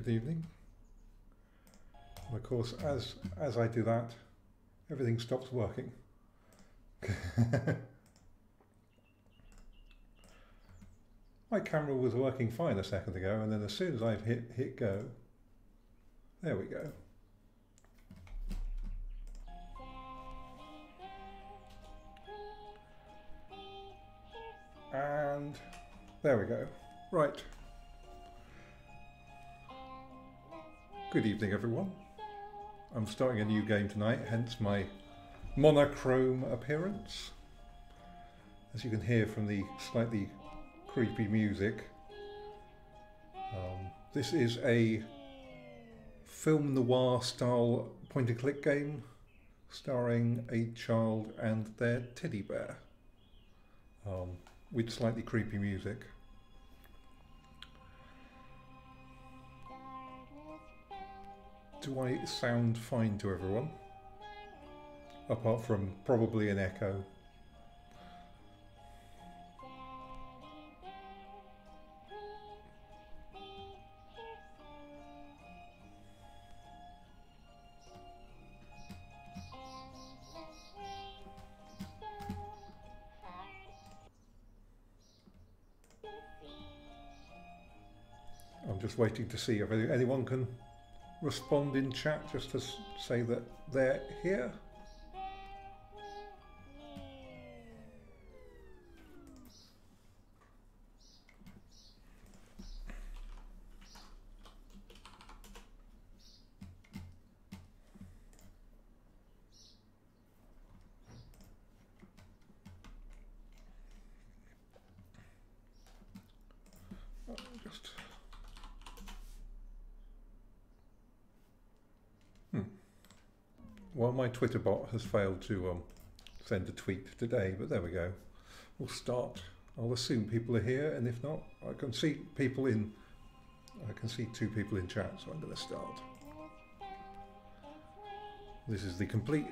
Good evening. And of course, as I do that, everything stops working. My camera was working fine a second ago, and then as soon as I've hit go, there we go. And there we go. Right. Good evening, everyone. I'm starting a new game tonight, hence my monochrome appearance. As you can hear from the slightly creepy music, this is a film noir style point-and-click game starring a child and their teddy bear, with slightly creepy music. Do I sound fine to everyone? Apart from probably an echo. I'm just waiting to see if anyone can respond in chat just to say that they're here. Well, my Twitter bot has failed to send a tweet today, but there we go. We'll start. I'll assume people are here, and if not, I can see people in. I can see 2 people in chat, so I'm going to start. This is the complete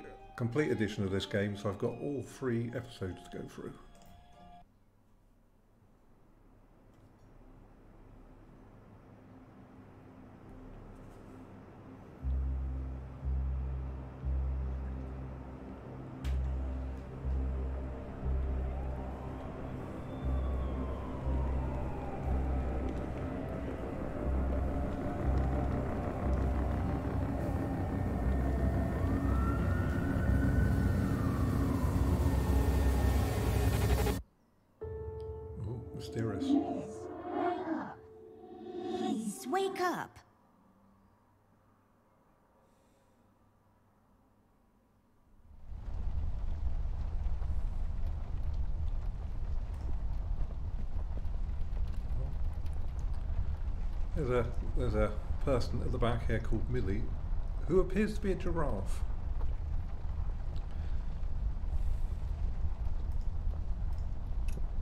edition of this game, so I've got all 3 episodes to go through. Mysterious. Please, wake up. There's a person at the back here called Millie, who appears to be a giraffe.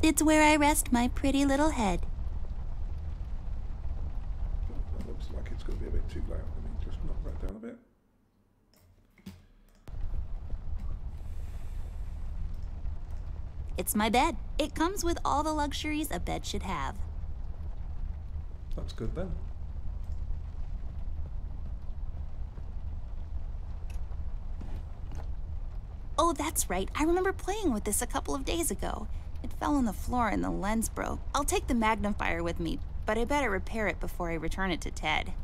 It's where I rest my pretty little head. That looks like it's going to be a bit too loud. Let me just knock that down a bit. It's my bed. It comes with all the luxuries a bed should have. That's good then. Oh, that's right. I remember playing with this a couple of days ago. It fell on the floor and the lens broke. I'll take the magnifier with me, but I better repair it before I return it to Ted.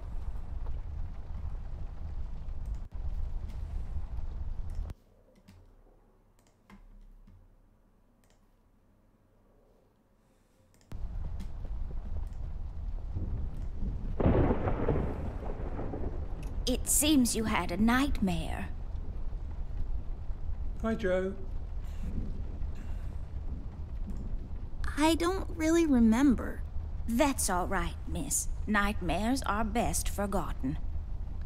It seems you had a nightmare. Hi, Joe. I don't really remember. That's all right, miss. Nightmares are best forgotten.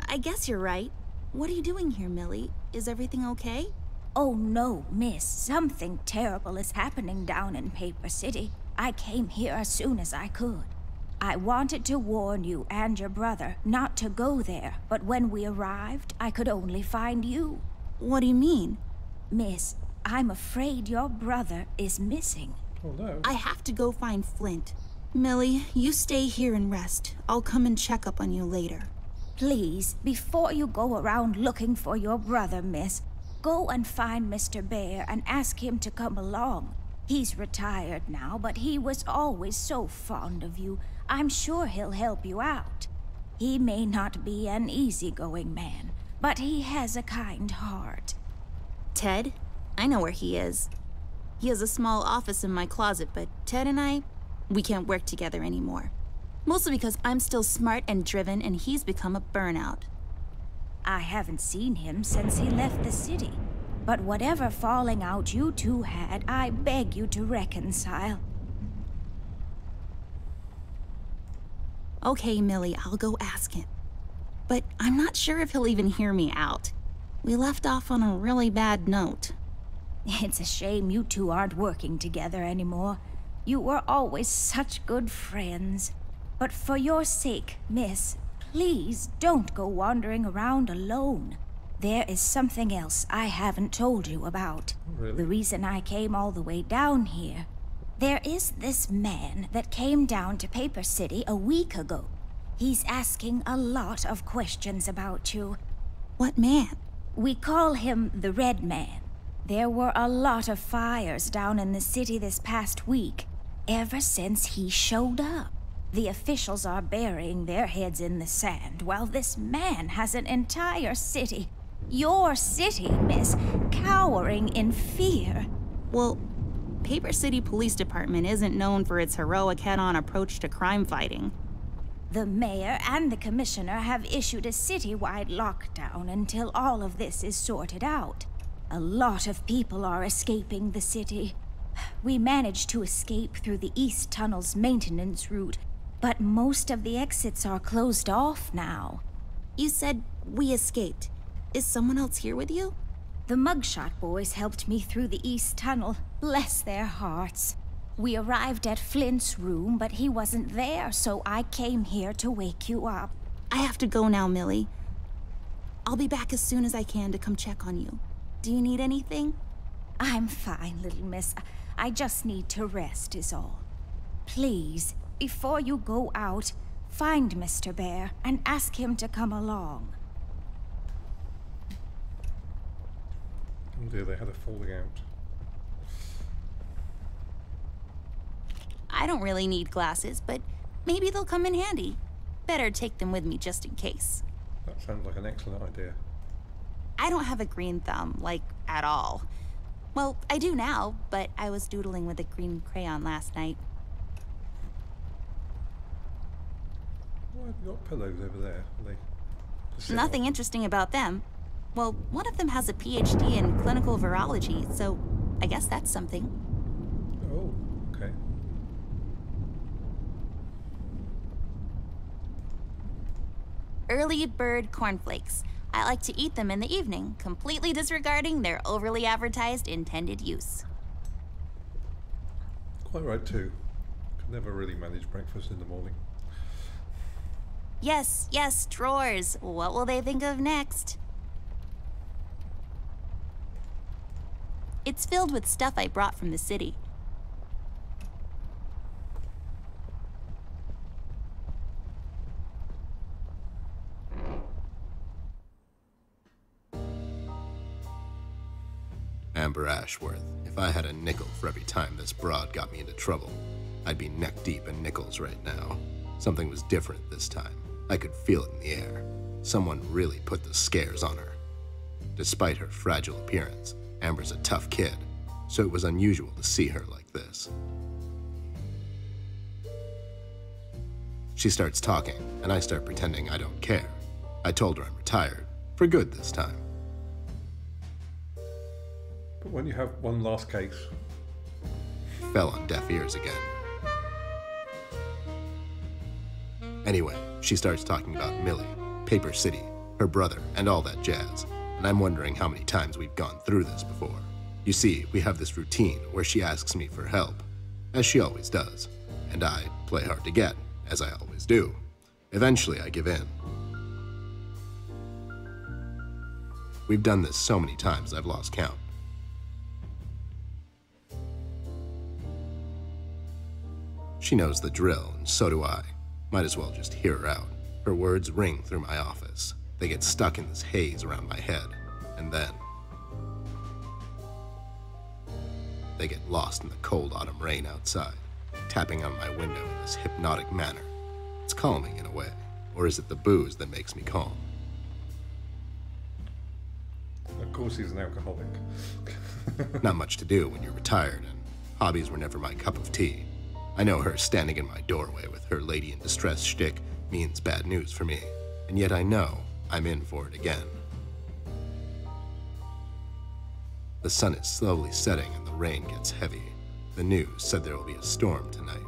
I guess you're right. What are you doing here, Millie? Is everything okay? Oh no, miss. Something terrible is happening down in Paper City. I came here as soon as I could. I wanted to warn you and your brother not to go there, but when we arrived, I could only find you. What do you mean? Miss, I'm afraid your brother is missing. Oh no. I have to go find Flint. Millie, you stay here and rest. I'll come and check up on you later. Please, before you go around looking for your brother, miss, go and find Mr. Bear and ask him to come along. He's retired now, but he was always so fond of you. I'm sure he'll help you out. He may not be an easygoing man, but he has a kind heart. Ted? I know where he is. He has a small office in my closet, but Ted and we can't work together anymore. Mostly because I'm still smart and driven and he's become a burnout. I haven't seen him since he left the city. But whatever falling out you two had, I beg you to reconcile. Okay, Millie, I'll go ask him. But I'm not sure if he'll even hear me out. We left off on a really bad note. It's a shame you two aren't working together anymore. You were always such good friends. But for your sake, miss, please don't go wandering around alone. There is something else I haven't told you about. Really? The reason I came all the way down here. There is this man that came down to Paper City a week ago. He's asking a lot of questions about you. What man? We call him the Red Man. There were a lot of fires down in the city this past week, ever since he showed up. The officials are burying their heads in the sand, while this man has an entire city, your city, miss, cowering in fear. Well, Paper City Police Department isn't known for its heroic head-on approach to crime fighting. The mayor and the commissioner have issued a citywide lockdown until all of this is sorted out. A lot of people are escaping the city. We managed to escape through the East Tunnel's maintenance route, but most of the exits are closed off now. You said we escaped. Is someone else here with you? The Mugshot boys helped me through the East Tunnel, bless their hearts. We arrived at Flint's room, but he wasn't there, so I came here to wake you up. I have to go now, Millie. I'll be back as soon as I can to come check on you. Do you need anything? I'm fine, little miss. I just need to rest is all. Please, before you go out, find Mr. Bear and ask him to come along. Oh dear, they had a falling out. I don't really need glasses, but maybe they'll come in handy. Better take them with me just in case. That sounds like an excellent idea. I don't have a green thumb, like, at all. Well, I do now, but I was doodling with a green crayon last night. Why have you got pillows over there? Are they to sit Nothing on? interesting about them. Well, one of them has a PhD in clinical virology, so I guess that's something. Oh, okay. Early bird cornflakes. I like to eat them in the evening, completely disregarding their overly advertised intended use. Quite right too. Could never really manage breakfast in the morning. Yes, yes, drawers. What will they think of next? It's filled with stuff I brought from the city. Amber Ashworth, if I had a nickel for every time this broad got me into trouble, I'd be neck deep in nickels right now. Something was different this time. I could feel it in the air. Someone really put the scares on her. Despite her fragile appearance, Amber's a tough kid, so it was unusual to see her like this. She starts talking, and I start pretending I don't care. I told her I'm retired, for good this time. But when you have one last case, Fell on deaf ears again. Anyway, she starts talking about Millie, Paper City, her brother, and all that jazz, and I'm wondering how many times we've gone through this before. You see, we have this routine where she asks me for help, as she always does, and I play hard to get, as I always do. Eventually, I give in. We've done this so many times I've lost count. She knows the drill, and so do I. Might as well just hear her out. Her words ring through my office. They get stuck in this haze around my head, and then they get lost in the cold autumn rain outside, tapping on my window in this hypnotic manner. It's calming in a way, or is it the booze that makes me calm? Of course he's an alcoholic. Not much to do when you're retired, and hobbies were never my cup of tea. I know her standing in my doorway with her lady in distress shtick means bad news for me, and yet I know I'm in for it again. The sun is slowly setting and the rain gets heavy. The news said there will be a storm tonight.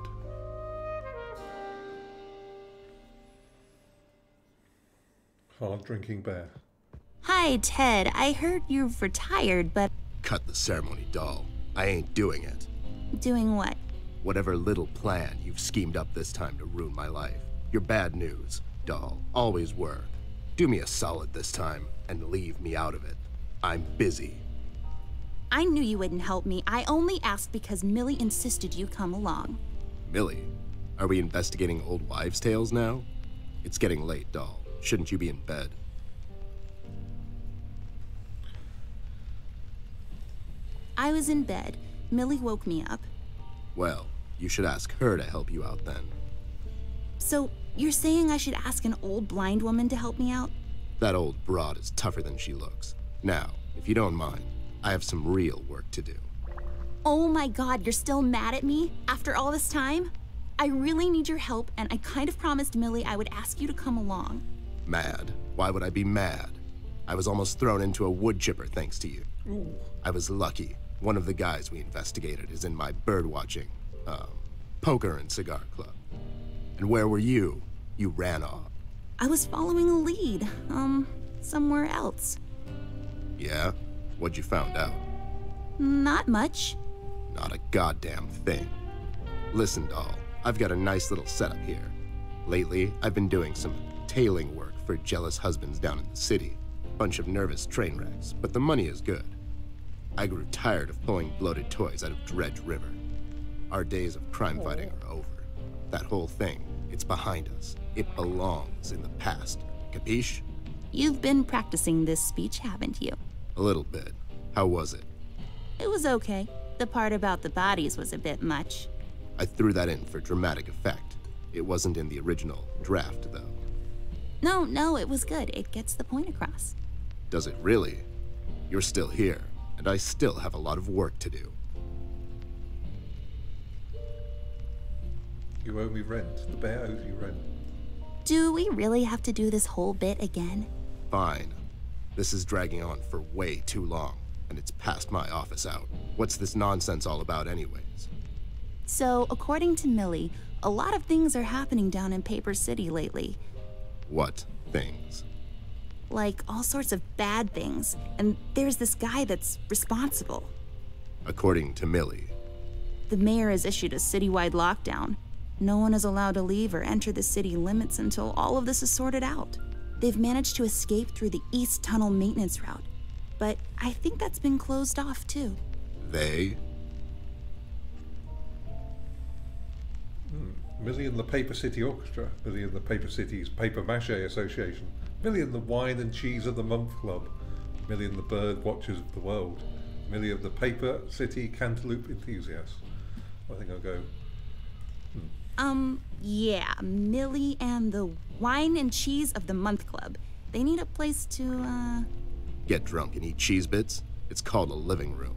Hard drinking bear. Hi, Ted. I heard you've retired, but Cut the ceremony, doll. I ain't doing it. doing what? Whatever little plan you've schemed up this time to ruin my life. You're bad news, doll. Always were. Do me a solid this time and leave me out of it. I'm busy. I knew you wouldn't help me. I only asked because Millie insisted you come along. Millie, are we investigating old wives' tales now? It's getting late, doll. Shouldn't you be in bed? I was in bed. Millie woke me up. Well, you should ask her to help you out then. So, you're saying I should ask an old blind woman to help me out? That old broad is tougher than she looks. Now, if you don't mind, I have some real work to do. Oh my god, you're still mad at me? After all this time? I really need your help, and I kind of promised Millie I would ask you to come along. Mad? Why would I be mad? I was almost thrown into a wood chipper thanks to you. Ooh. I was lucky. One of the guys we investigated is in my bird-watching, poker and cigar club. And where were you? You ran off. I was following a lead, somewhere else. Yeah? What'd you found out? Not much. Not a goddamn thing. Listen, doll, I've got a nice little setup here. Lately, I've been doing some tailing work for jealous husbands down in the city. Bunch of nervous train wrecks, but the money is good. I grew tired of pulling bloated toys out of Dredge River. Our days of crime fighting are over. That whole thing, it's behind us. It belongs in the past. Capiche? You've been practicing this speech, haven't you? A little bit. How was it? It was okay. The part about the bodies was a bit much. I threw that in for dramatic effect. It wasn't in the original draft, though. No, it was good. It gets the point across. Does it really? You're still here, and I still have a lot of work to do. You owe me rent. The bear owes you rent. Do we really have to do this whole bit again? Fine. This is dragging on for way too long, and it's past my office out. What's this nonsense all about anyways? So, according to Millie, a lot of things are happening down in Paper City lately. What things? Like, all sorts of bad things. And there's this guy that's responsible. According to Millie. The mayor has issued a citywide lockdown. No one is allowed to leave or enter the city limits until all of this is sorted out. They've managed to escape through the East Tunnel maintenance route, but I think that's been closed off too. They? Millie and the Paper City Orchestra. Millie and the Paper City's Paper Mache Association. Millie and the Wine and Cheese of the Month Club. Millie and the Bird Watchers of the World. Millie of the Paper City Cantaloupe Enthusiasts. I think I'll go. Yeah, Millie and the Wine and Cheese of the Month Club. They need a place to, Get drunk and eat cheese bits? It's called a living room.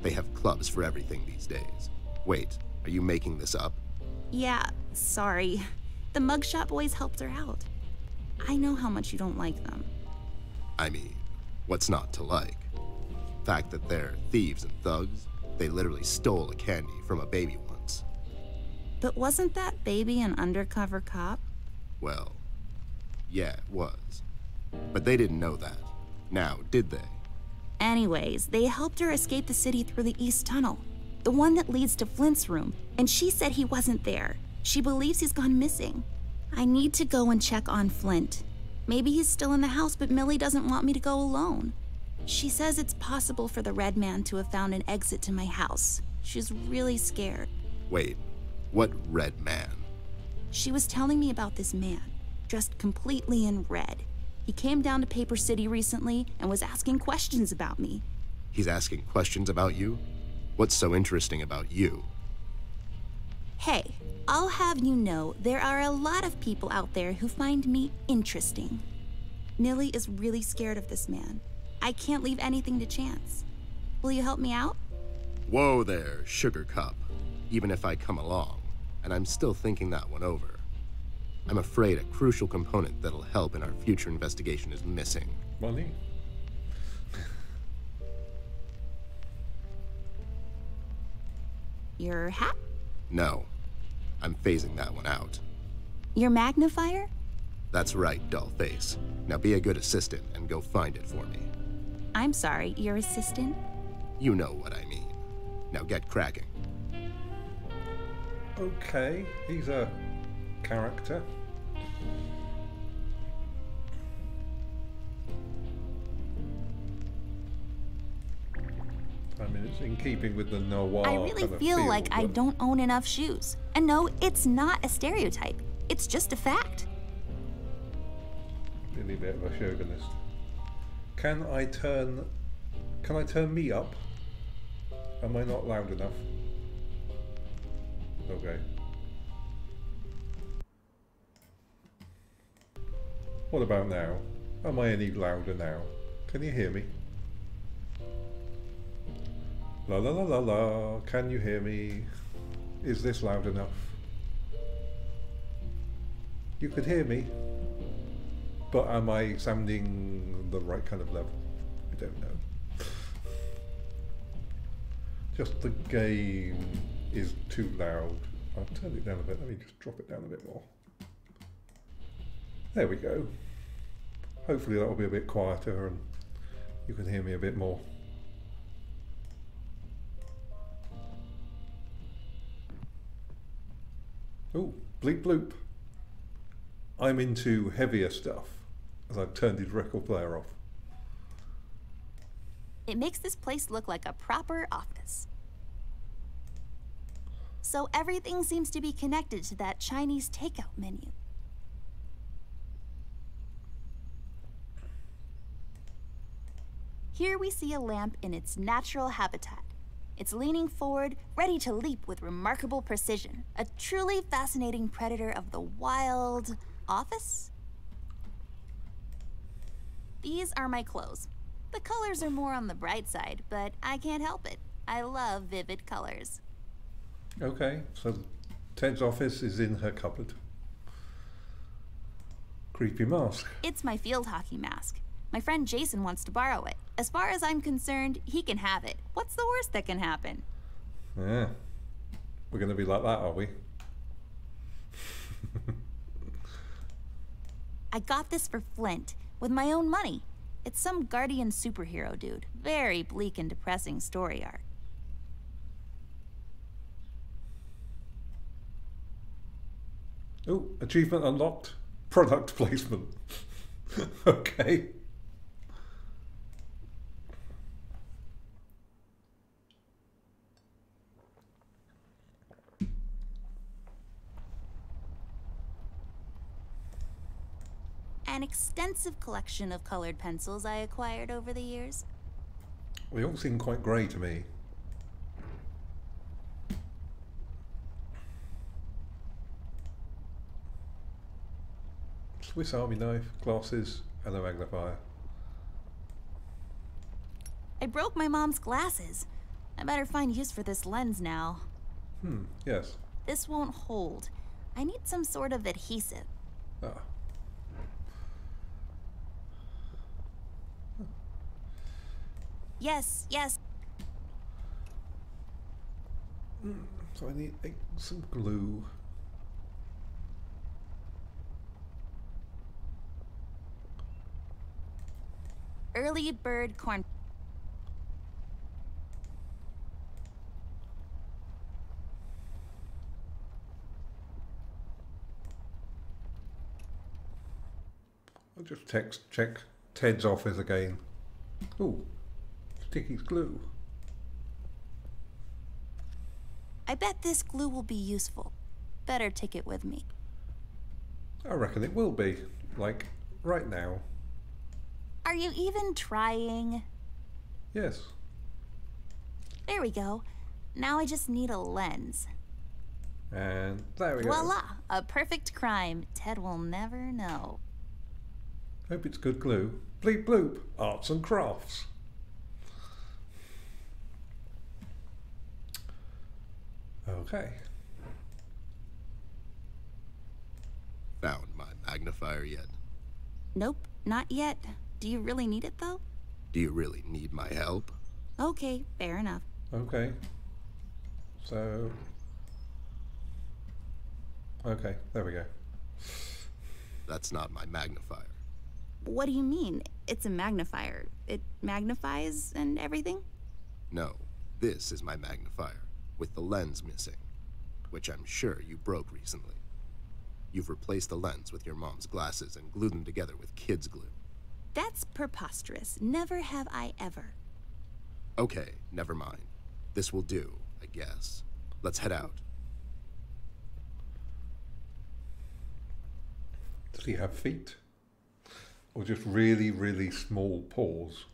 They have clubs for everything these days. Wait, are you making this up? Yeah, sorry. The Mugshot Boys helped her out. I know how much you don't like them. I mean, what's not to like? The fact that they're thieves and thugs? They literally stole a candy from a baby once. But wasn't that baby an undercover cop? Well, yeah, it was. But they didn't know that. Now, did they? Anyways, they helped her escape the city through the East Tunnel, the one that leads to Flint's room, and she said he wasn't there. She believes he's gone missing. I need to go and check on Flint. Maybe he's still in the house, but Millie doesn't want me to go alone. She says it's possible for the Red Man to have found an exit to my house. She's really scared. Wait, What red man? She was telling me about this man, dressed completely in red. He came down to Paper City recently and was asking questions about me. He's asking questions about you? What's so interesting about you? Hey, I'll have you know there are a lot of people out there who find me interesting. Nilly is really scared of this man. I can't leave anything to chance. Will you help me out? Whoa there, Sugar Cup. Even if I come along, and I'm still thinking that one over. I'm afraid a crucial component that'll help in our future investigation is missing. Money? Your hat? No, I'm phasing that one out. Your magnifier? That's right, dollface. Now be a good assistant and go find it for me. I'm sorry, your assistant? You know what I mean. Now get cracking. Okay, he's a character. I mean, it's in keeping with the noir I really kind of feel like I but- don't own enough shoes. And no, it's not a stereotype. It's just a fact. Really a bit of a chauvinist. Can I turn me up? Am I not loud enough? Okay. What about now? Am I any louder now? Can you hear me? La la la la la. Can you hear me? Is this loud enough? You could hear me, but am I sounding the right kind of level? I don't know. Just the game is too loud. I'll turn it down a bit. Let me just drop it down a bit more. There we go. Hopefully that'll be a bit quieter and you can hear me a bit more. Oh, bleep bloop. I'm into heavier stuff as I've turned his record player off. It makes this place look like a proper office. So everything seems to be connected to that Chinese takeout menu. Here we see a lamp in its natural habitat. It's leaning forward, ready to leap with remarkable precision. A truly fascinating predator of the wild office? These are my clothes. The colors are more on the bright side, but I can't help it. I love vivid colors. Okay, so Ted's office is in her cupboard. Creepy mask. It's my field hockey mask. My friend Jason wants to borrow it. As far as I'm concerned, he can have it. What's the worst that can happen? Yeah. We're going to be like that, are we? I got this for Flint, with my own money. It's some guardian superhero dude. Very bleak and depressing story arc. Oh, achievement unlocked. Product placement. Okay. An extensive collection of colored pencils I acquired over the years. They all seem quite grey to me. Swiss Army knife, glasses, and a magnifier. I broke my mom's glasses. I better find use for this lens now. Yes. This won't hold. I need some sort of adhesive. Ah. Yes, yes. So I need some glue. Early bird corn. I'll just check Ted's office again. Ooh, Sticky's glue. I bet this glue will be useful. better ticket with me. I reckon it will be. Like, right now. Are you even trying? Yes. There we go. Now I just need a lens. And there we go. Voila! A perfect crime Ted will never know. Hope it's good glue. Bleep bloop. Arts and crafts. Okay. Found my magnifier yet? Nope, not yet. Do you really need it, though? Do you really need my help? Okay, fair enough. Okay. So... Okay, there we go. That's not my magnifier. What do you mean? It's a magnifier. It magnifies and everything? No, this is my magnifier, with the lens missing, which I'm sure you broke recently. You've replaced the lens with your mom's glasses and glued them together with kids' glue. That's preposterous. Never have I ever. Okay, never mind. This will do, I guess. Let's head out. Does he have feet? Or just really, really small paws?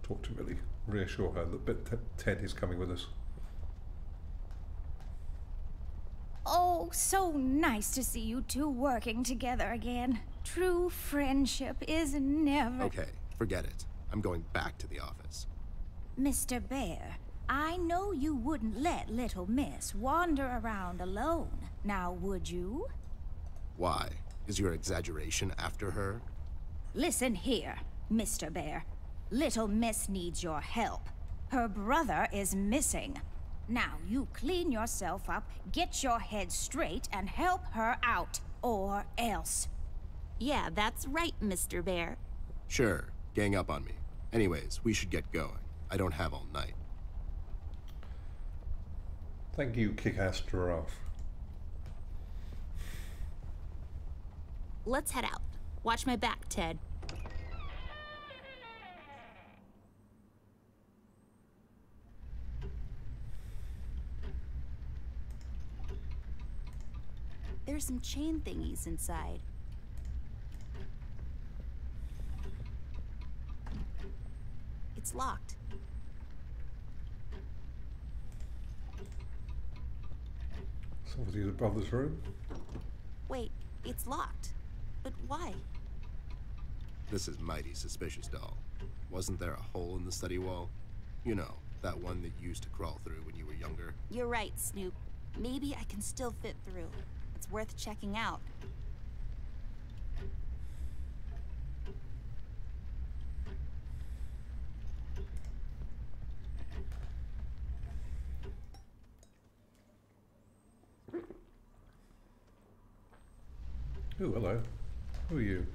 Talk to Millie. Reassure her that Ted is coming with us. Oh, so nice to see you two working together again. True friendship is never... Okay, forget it. I'm going back to the office. Mr. Bear, I know you wouldn't let little Miss wander around alone. Now, would you? Why? Is your exaggeration after her? Listen here, Mr. Bear. Little Miss needs your help. Her brother is missing. Now, you clean yourself up, get your head straight, and help her out. Or else. Yeah, that's right, Mr. Bear. Sure, gang up on me. Anyways, we should get going. I don't have all night. Thank you, kick-ass giraffe. Let's head out. Watch my back, Ted. There's some chain thingies inside. It's locked. Somebody's a brother's room. Wait, it's locked. But why? This is mighty suspicious, doll. Wasn't there a hole in the study wall? You know, that one that you used to crawl through when you were younger. You're right, Snoop. Maybe I can still fit through. It's worth checking out. Oh, hello. Who are you?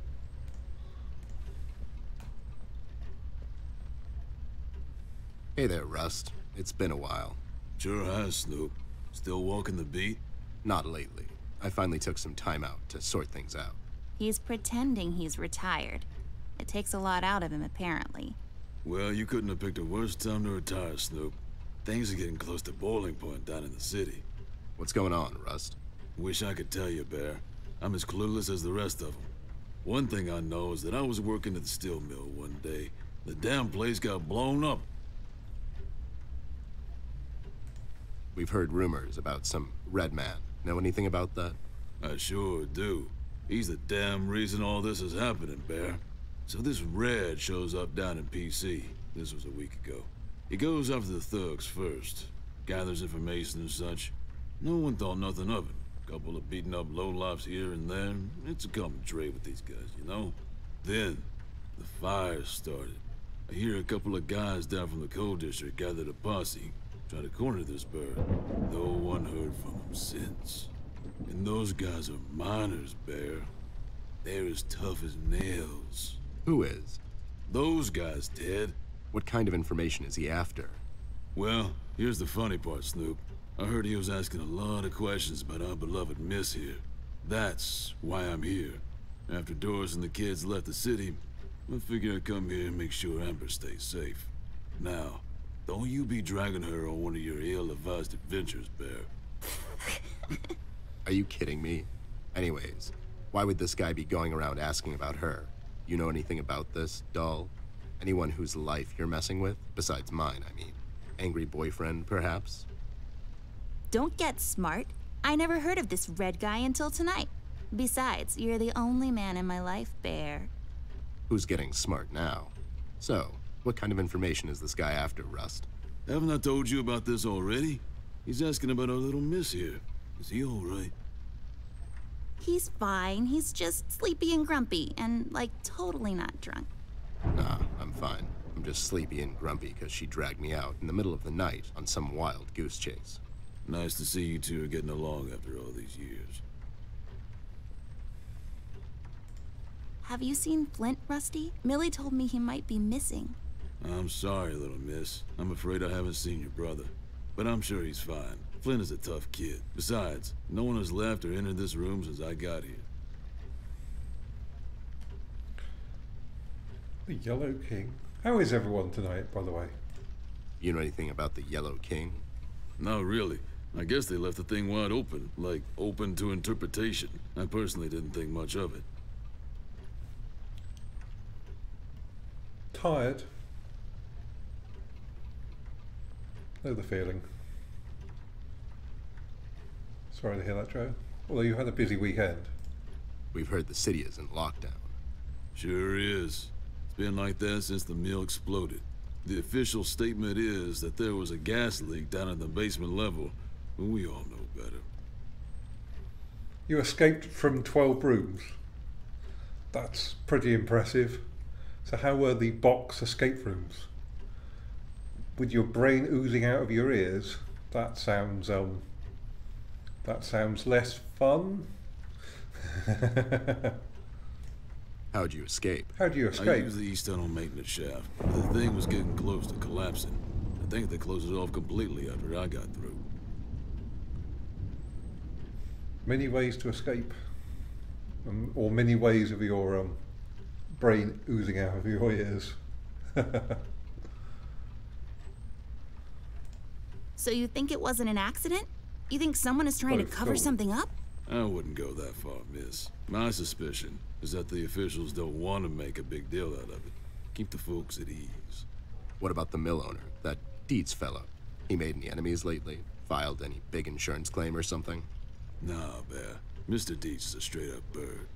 Hey there, Rust. It's been a while. Sure has, Snoop. Still walking the beat? Not lately. I finally took some time out to sort things out. He's pretending he's retired. It takes a lot out of him, apparently. Well, you couldn't have picked a worse time to retire, Snoop. Things are getting close to boiling point down in the city. What's going on, Rust? Wish I could tell you, Bear. I'm as clueless as the rest of them. One thing I know is that I was working at the steel mill one day. The damn place got blown up. We've heard rumors about some red man. Know anything about that? I sure do. He's the damn reason all this is happening, Bear. So this Red shows up down in PC. This was a week ago. He goes after the thugs first. Gathers information and such. No one thought nothing of it. Couple of beaten up lowlifes here and there. It's a common trait with these guys, you know? Then, the fire started. I hear a couple of guys down from the coal district gathered a posse. Try to corner this bird. No one heard from him since. And those guys are miners, Bear. They're as tough as nails. Who is? Those guys, Ted. What kind of information is he after? Well, here's the funny part, Snoop. I heard he was asking a lot of questions about our beloved Miss here. That's why I'm here. After Doris and the kids left the city, I figured I'd come here and make sure Amber stays safe. Now, Don't you be dragging her on one of your ill-advised adventures, Bear. Are you kidding me? Anyways, why would this guy be going around asking about her? You know anything about this, doll? Anyone whose life you're messing with? Besides mine, I mean. Angry boyfriend, perhaps? Don't get smart. I never heard of this red guy until tonight. Besides, you're the only man in my life, Bear. Who's getting smart now? So, what kind of information is this guy after, Rust? Haven't I told you about this already? He's asking about our little miss here. Is he all right? He's fine. He's just sleepy and grumpy and, like, totally not drunk. Nah, I'm fine. I'm just sleepy and grumpy because she dragged me out in the middle of the night on some wild goose chase. Nice to see you two are getting along after all these years. Have you seen Flint, Rusty? Millie told me he might be missing. I'm sorry, little miss. I'm afraid I haven't seen your brother. But I'm sure he's fine. Flint is a tough kid. Besides, no one has left or entered this room since I got here. The Yellow King. How is everyone tonight, by the way? You know anything about the Yellow King? Not really. I guess they left the thing wide open, like open to interpretation. I personally didn't think much of it. Tired? Know the feeling. Sorry to hear that, Joe. Although you had a busy weekend. We've heard the city is in lockdown. Sure is. It's been like that since the mill exploded. The official statement is that there was a gas leak down at the basement level, but we all know better. You escaped from 12 rooms. That's pretty impressive. So how were the box escape rooms? With your brain oozing out of your ears? That sounds less fun. How'd you escape? How do you I escape? used the east tunnel maintenance shaft. The thing was getting close to collapsing. I think they closed it off completely after I got through. Many ways to escape. Or many ways of your brain oozing out of your ears. So you think it wasn't an accident? You think someone is trying to Both cover don't. something up? I wouldn't go that far, miss. My suspicion is that the officials don't want to make a big deal out of it. Keep the folks at ease. What about the mill owner, that Dietz fellow? He made any enemies lately? Filed any big insurance claim or something? Nah, Bear. Mr. Dietz is a straight-up bird.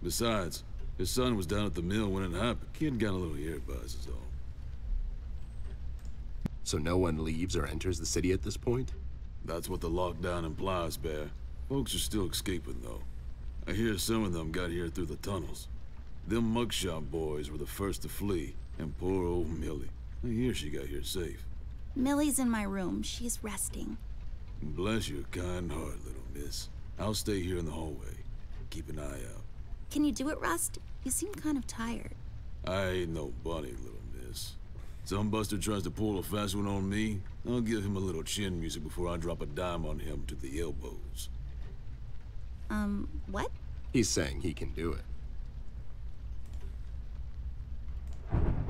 Besides, his son was down at the mill when it happened. Kid got a little earbuzz is all. So no one leaves or enters the city at this point? That's what the lockdown implies, Bear. Folks are still escaping, though. I hear some of them got here through the tunnels. Them mugshot boys were the first to flee, and poor old Millie. I hear she got here safe. Millie's in my room. She's resting. Bless your kind heart, little miss. I'll stay here in the hallway. Keep an eye out. Can you do it, Rust? You seem kind of tired. I ain't no bunny, little miss. Some buster tries to pull a fast one on me, I'll give him a little chin music before I drop a dime on him to the elbows. What? He's saying he can do it.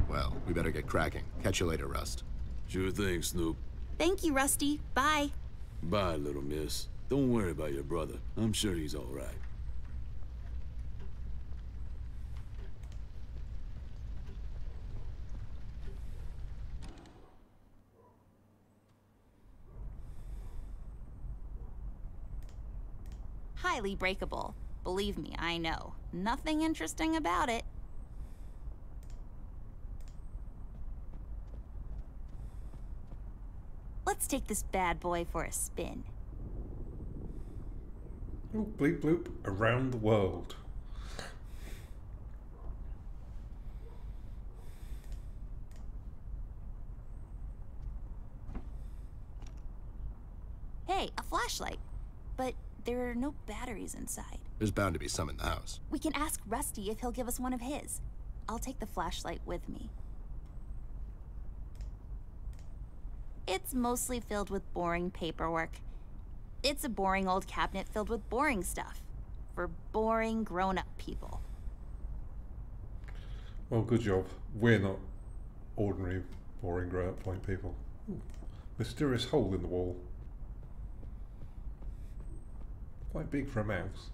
Well, we better get cracking. Catch you later, Rust. Sure thing, Snoop. Thank you, Rusty. Bye. Bye, little miss. Don't worry about your brother. I'm sure he's all right. Highly breakable. Believe me, I know. Nothing interesting about it. Let's take this bad boy for a spin. Oh, bleep bloop, around the world. Hey, a flashlight. But there are no batteries inside. There's bound to be some in the house. We can ask Rusty if he'll give us one of his. I'll take the flashlight with me. It's mostly filled with boring paperwork. It's a boring old cabinet filled with boring stuff. For boring grown-up people. Well, good job. We're not ordinary Boring grow-up point people. Ooh. Mysterious hole in the wall. Quite big for a mouse.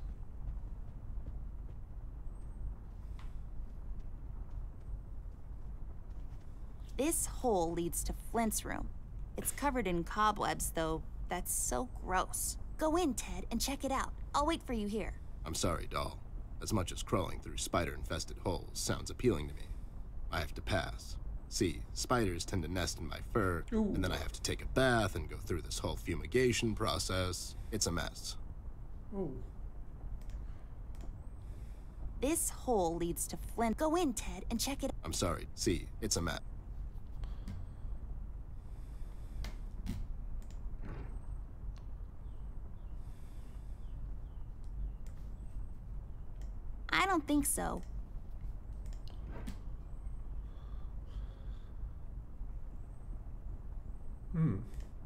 This hole leads to Flint's room. It's covered in cobwebs, though that's so gross. Go in, Ted, and check it out. I'll wait for you here. I'm sorry, doll. As much as crawling through spider-infested holes sounds appealing to me, I have to pass. See, spiders tend to nest in my fur, Ooh. and then I have to take a bath and go through this whole fumigation process. It's a mess. Ooh. This hole leads to Flint. Go in, Ted, and check it. I'm sorry. See, it's a mess. I don't think so.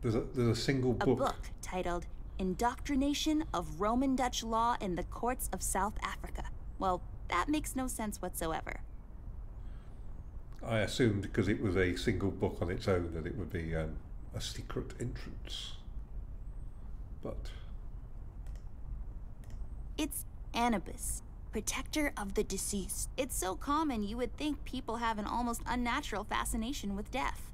There's a single A book. book titled Indoctrination of Roman Dutch Law in the Courts of South Africa. Well, that makes no sense whatsoever. I assumed because it was a single book on its own that it would be a secret entrance. But It's Anubis, protector of the deceased. It's so common you would think people have an almost unnatural fascination with death.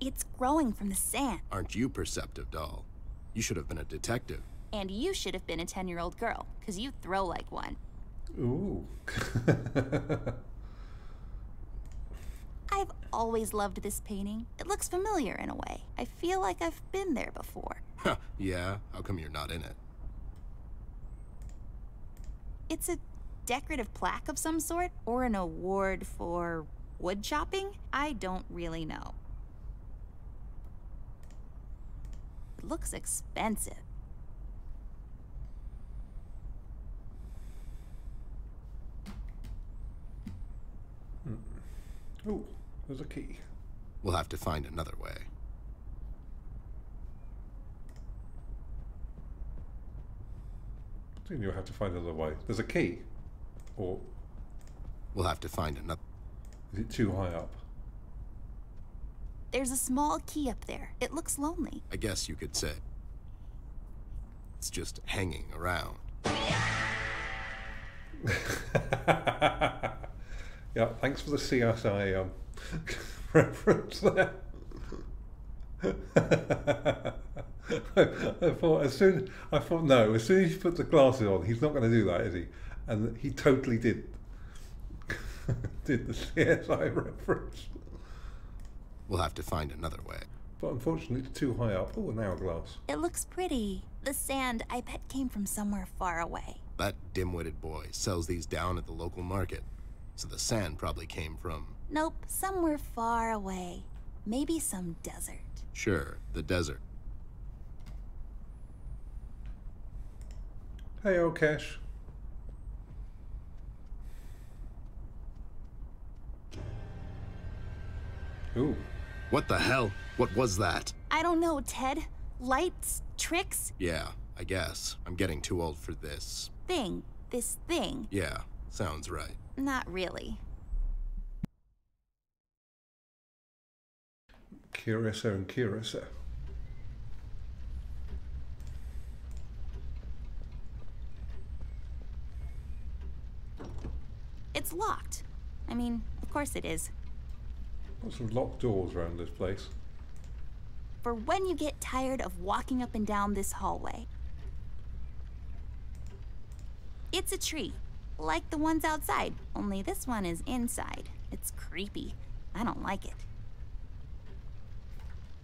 It's growing from the sand. Aren't you perceptive, doll? You should have been a detective. And you should have been a 10-year-old girl, because you throw like one. ooh. I've always loved this painting. It looks familiar in a way. I feel like I've been there before. Huh, yeah? How come you're not in it? It's a decorative plaque of some sort, or an award for wood chopping? I don't really know. It looks expensive. Ooh, there's a key. We'll have to find another way. I think you'll have to find another way. There's a key. Or We'll have to find another. is it too high up? There's a small key up there. It looks lonely. I guess you could say. It's just hanging around. Yeah, thanks for the CSI reference there. I thought as soon as you put the glasses on, he's not going to do that, is he? And he totally did. Did the CSI reference. We'll have to find another way. But unfortunately, it's too high up. Oh, an hourglass. It looks pretty. The sand, I bet, came from somewhere far away. That dim-witted boy sells these down at the local market. So the sand probably came from... Nope, somewhere far away. Maybe some desert. Sure, the desert. Hey, Okesh. Ooh. What the hell? What was that? I don't know, Ted. Lights? Tricks? Yeah, I guess. I'm getting too old for this. This thing. Yeah, sounds right. Not really. Curiouser and curiouser. It's locked. I mean, of course it is. Lots of locked doors around this place. For when you get tired of walking up and down this hallway. It's a tree, like the ones outside, only this one is inside. It's creepy. I don't like it.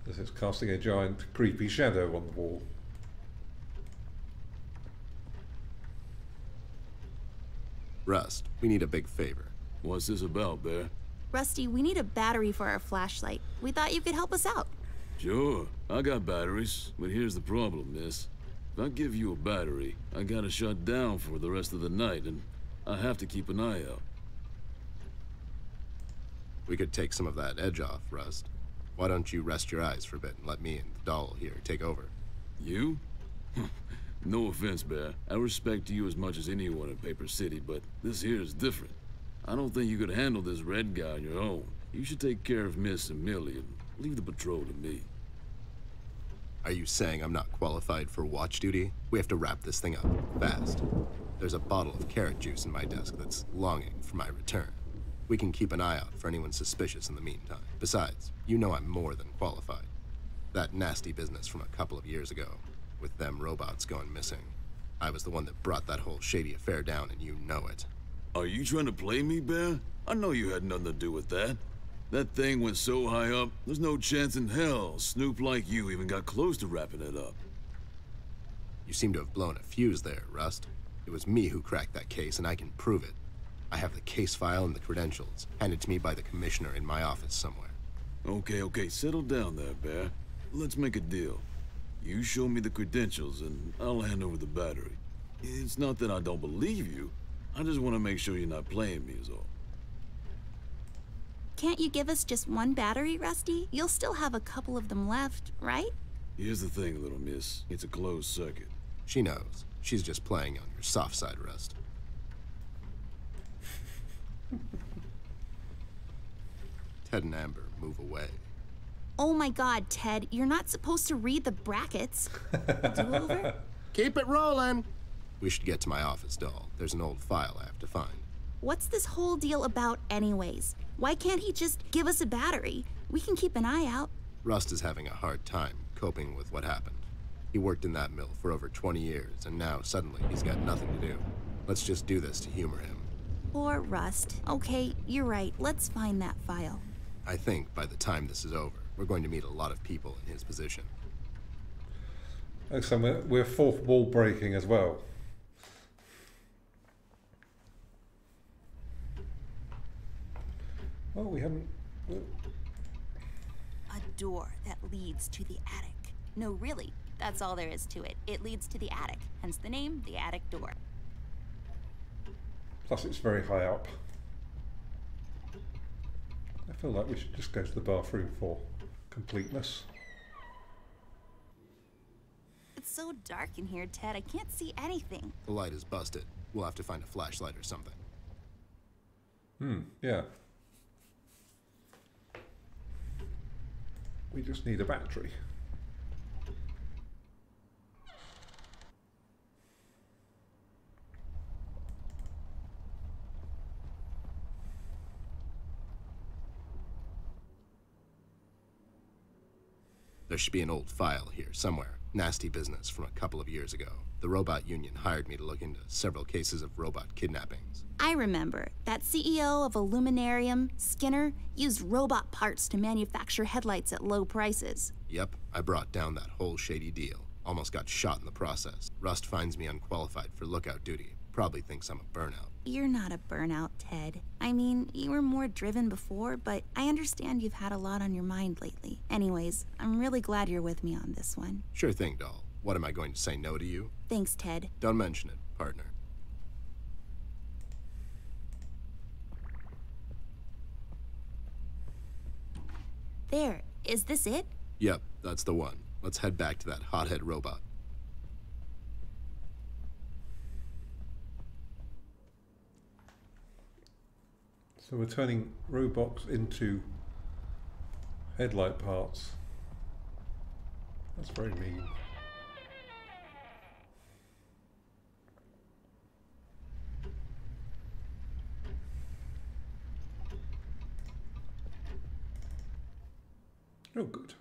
This is casting a giant creepy shadow on the wall. Rust, we need a big favor. What's this about, Bear? Rusty, we need a battery for our flashlight. We thought you could help us out. Sure, I got batteries, but here's the problem, miss. If I give you a battery, I gotta shut down for the rest of the night, and I have to keep an eye out. We could take some of that edge off, Rust. Why don't you rest your eyes for a bit and let me and the doll here take over? You? No offense, Bear. I respect you as much as anyone in Paper City, but this here is different. I don't think you could handle this red guy on your own. You should take care of Miss and Millie and leave the patrol to me. Are you saying I'm not qualified for watch duty? We have to wrap this thing up, fast. There's a bottle of carrot juice in my desk that's longing for my return. We can keep an eye out for anyone suspicious in the meantime. Besides, you know I'm more than qualified. That nasty business from a couple of years ago, with them robots going missing. I was the one that brought that whole shady affair down, and you know it. Are you trying to play me, Bear? I know you had nothing to do with that. That thing went so high up, there's no chance in hell Snoop like you even got close to wrapping it up. You seem to have blown a fuse there, Rust. It was me who cracked that case, and I can prove it. I have the case file and the credentials, handed to me by the commissioner in my office somewhere. Okay, settle down there, Bear. Let's make a deal. You show me the credentials, and I'll hand over the battery. It's not that I don't believe you. I just want to make sure you're not playing me is all. Can't you give us just one battery, Rusty? You'll still have a couple of them left, right? Here's the thing, little miss. It's a closed circuit. She knows. She's just playing on your soft side, Rust. Ted and Amber move away. Oh my god, Ted, you're not supposed to read the brackets. Do over? Keep it rolling! We should get to my office, doll. There's an old file I have to find. What's this whole deal about anyways? Why can't he just give us a battery? We can keep an eye out. Rust is having a hard time coping with what happened. He worked in that mill for over 20 years, and now suddenly he's got nothing to do. Let's just do this to humor him. Poor Rust. Okay, you're right. Let's find that file. I think by the time this is over, we're going to meet a lot of people in his position. Oh, so we're fourth wall breaking as well. Oh, we haven't... A door that leads to the attic. No, really, that's all there is to it. It leads to the attic, hence the name, the attic door. Plus it's very high up. I feel like we should just go to the bathroom for completeness. It's so dark in here, Ted. I can't see anything. The light is busted. We'll have to find a flashlight or something. Yeah. We just need a battery. There should be an old file here somewhere. Nasty business from a couple of years ago. The robot union hired me to look into several cases of robot kidnappings. I remember. That CEO of Illuminarium, Skinner, used robot parts to manufacture headlights at low prices. Yep, I brought down that whole shady deal. Almost got shot in the process. Rust finds me unqualified for lookout duty. Probably thinks I'm a burnout. You're not a burnout, Ted. I mean, you were more driven before, but I understand you've had a lot on your mind lately. Anyways, I'm really glad you're with me on this one. Sure thing, doll. What am I going to say no to you? Thanks, Ted. Don't mention it, partner. There. Is this it? Yep, that's the one. Let's head back to that hothead robot. So we're turning robots into headlight parts. That's very mean. Oh, good.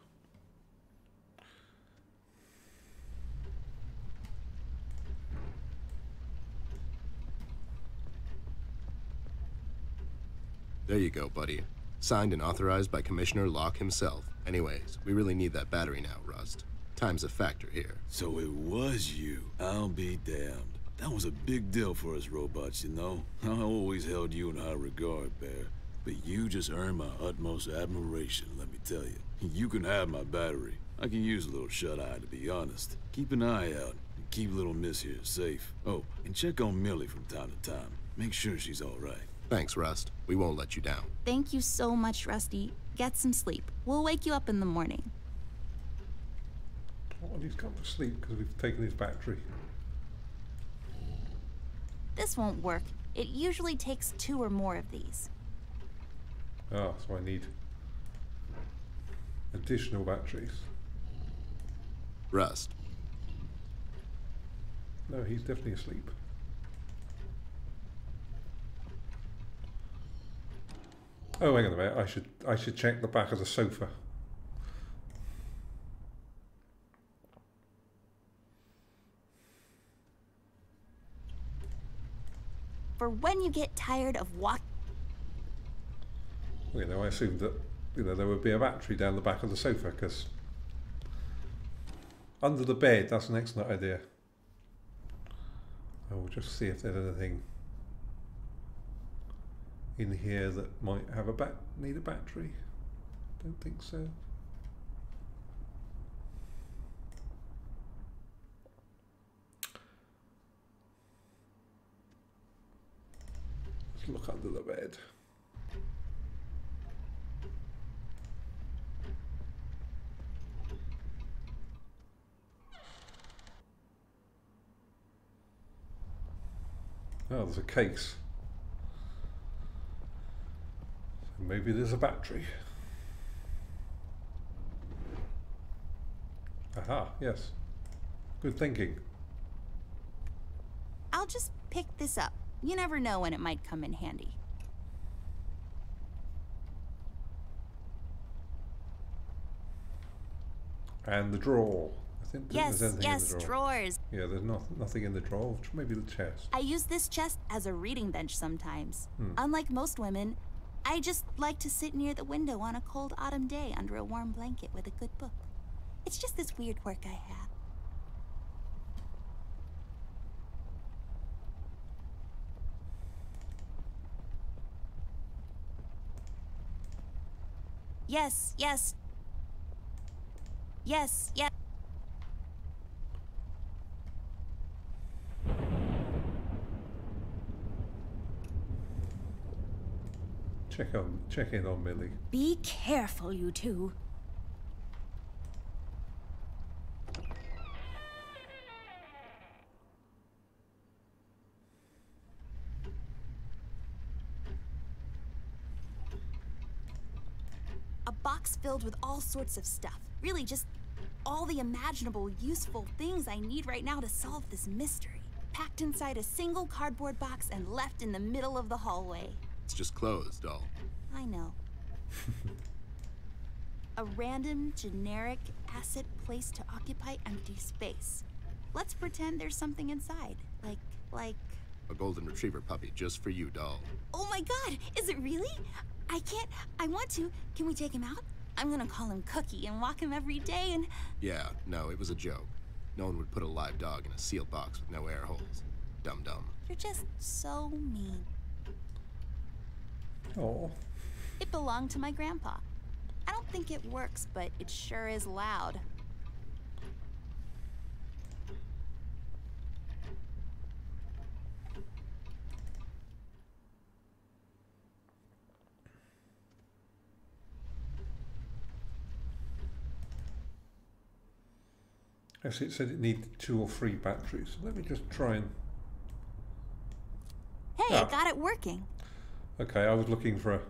There you go, buddy. Signed and authorized by Commissioner Locke himself. Anyways, we really need that battery now, Rust. Time's a factor here. So it was you. I'll be damned. That was a big deal for us robots, you know? I always held you in high regard, Bear. But you just earned my utmost admiration, let me tell you. You can have my battery. I can use a little shut-eye, to be honest. Keep an eye out, and keep little miss here safe. Oh, and check on Millie from time to time. Make sure she's all right. Thanks, Rust. We won't let you down. Thank you so much, Rusty. Get some sleep. We'll wake you up in the morning. Oh, and he's gone to sleep because we've taken his battery. This won't work. It usually takes 2 or more of these. Ah, so I need additional batteries. Rust. No, he's definitely asleep. Oh, hang on a minute. I should check the back of the sofa. For when you get tired of walking. You know, I assumed that, you know, there would be a battery down the back of the sofa, because under the bed, that's an excellent idea. I will just see if there's anything in here that might have need a battery. Don't think so. Let's look under the bed. Oh, there's a case. So maybe there's a battery. Aha, yes. Good thinking. I'll just pick this up. You never know when it might come in handy. And the drawer. I think Yes, there's anything yes, in the drawer. drawers. Yeah, there's nothing in the drawer. Maybe the chest. I use this chest as a reading bench sometimes. Unlike most women, I just like to sit near the window on a cold autumn day under a warm blanket with a good book. It's just this weird quirk I have. Yes, yes. Yes, yes. Check in on Millie. Be careful, you two. A box filled with all sorts of stuff. Really just all the imaginable useful things I need right now to solve this mystery. Packed inside a single cardboard box and left in the middle of the hallway. It's just clothes, doll. I know. A random, generic asset placed to occupy empty space. Let's pretend there's something inside. Like... A golden retriever puppy just for you, doll. Oh my god, is it really? I want to. Can we take him out? I'm gonna call him Cookie and walk him every day and... Yeah, no, it was a joke. No one would put a live dog in a sealed box with no air holes. Dum-dum. You're just so mean. Oh. It belonged to my grandpa. I don't think it works, but it sure is loud. Yes, it said it needed 2 or 3 batteries. Let me just try and... Hey, I got it working. Okay, I was looking for a...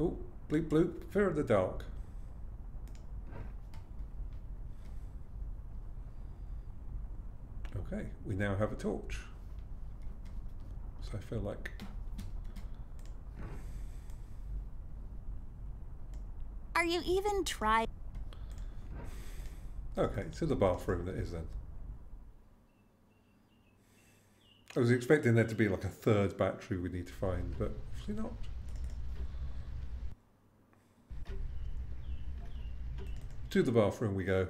Oh, bleep bloop, fear of the dark. Okay, we now have a torch. So I feel like... Are you even trying? Okay, to the bathroom that is then. I was expecting there to be like a 3rd battery we need to find, but obviously not. To the bathroom we go.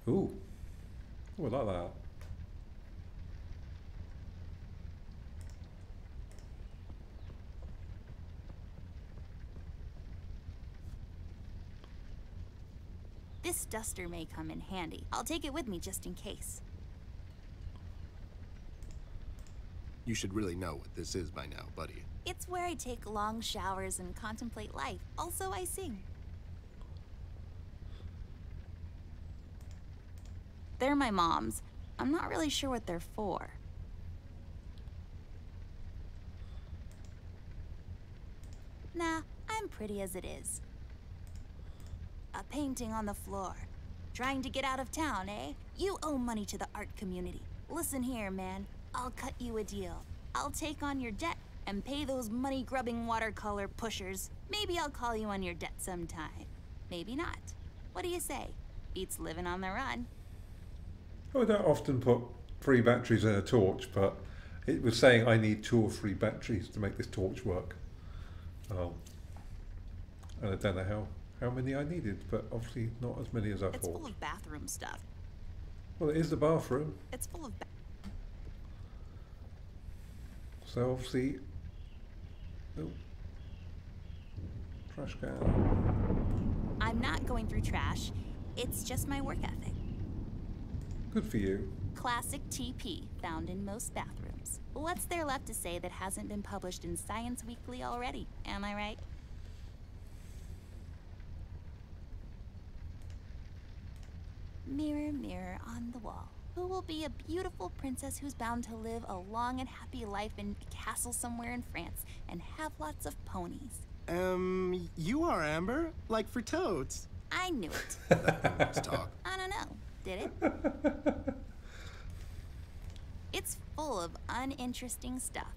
Ooh. Oh, I like that. This duster may come in handy. I'll take it with me just in case. You should really know what this is by now, buddy. It's where I take long showers and contemplate life. Also, I sing. They're my mom's. I'm not really sure what they're for. Nah, I'm pretty as it is. A painting on the floor. Trying to get out of town, eh? You owe money to the art community. Listen here, man. I'll cut you a deal. I'll take on your debt and pay those money-grubbing watercolor pushers. Maybe I'll call you on your debt sometime. Maybe not. What do you say? Beats living on the run. I don't often put 3 batteries in a torch, but it was saying I need 2 or 3 batteries to make this torch work. And I don't know how many I needed, but obviously not as many as I It's thought. full of bathroom stuff. Well, it is the bathroom, It's full of so obviously... Oh. Trash can. I'm not going through trash. It's just my work ethic. Good for you. Classic TP found in most bathrooms. What's there left to say that hasn't been published in Science Weekly already? Am I right? Mirror, mirror on the wall. Who will be a beautiful princess who's bound to live a long and happy life in a castle somewhere in France and have lots of ponies? You are, Amber. Like for toads. I knew it. Let's talk. I don't know. Did it? It's full of uninteresting stuff.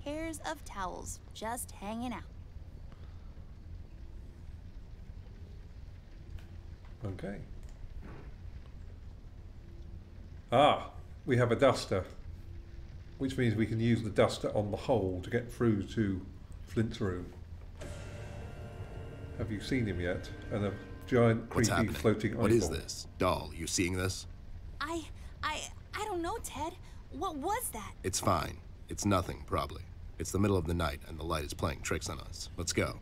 Pairs of towels just hanging out. Okay. Ah, we have a duster, which means we can use the duster on the hole to get through to Flint's room. Have you seen him yet? And a giant, What's creepy, happening? floating eyeball. What is this? Doll, you seeing this? I don't know, Ted. What was that? It's fine. It's nothing, probably. It's the middle of the night, and the light is playing tricks on us. Let's go.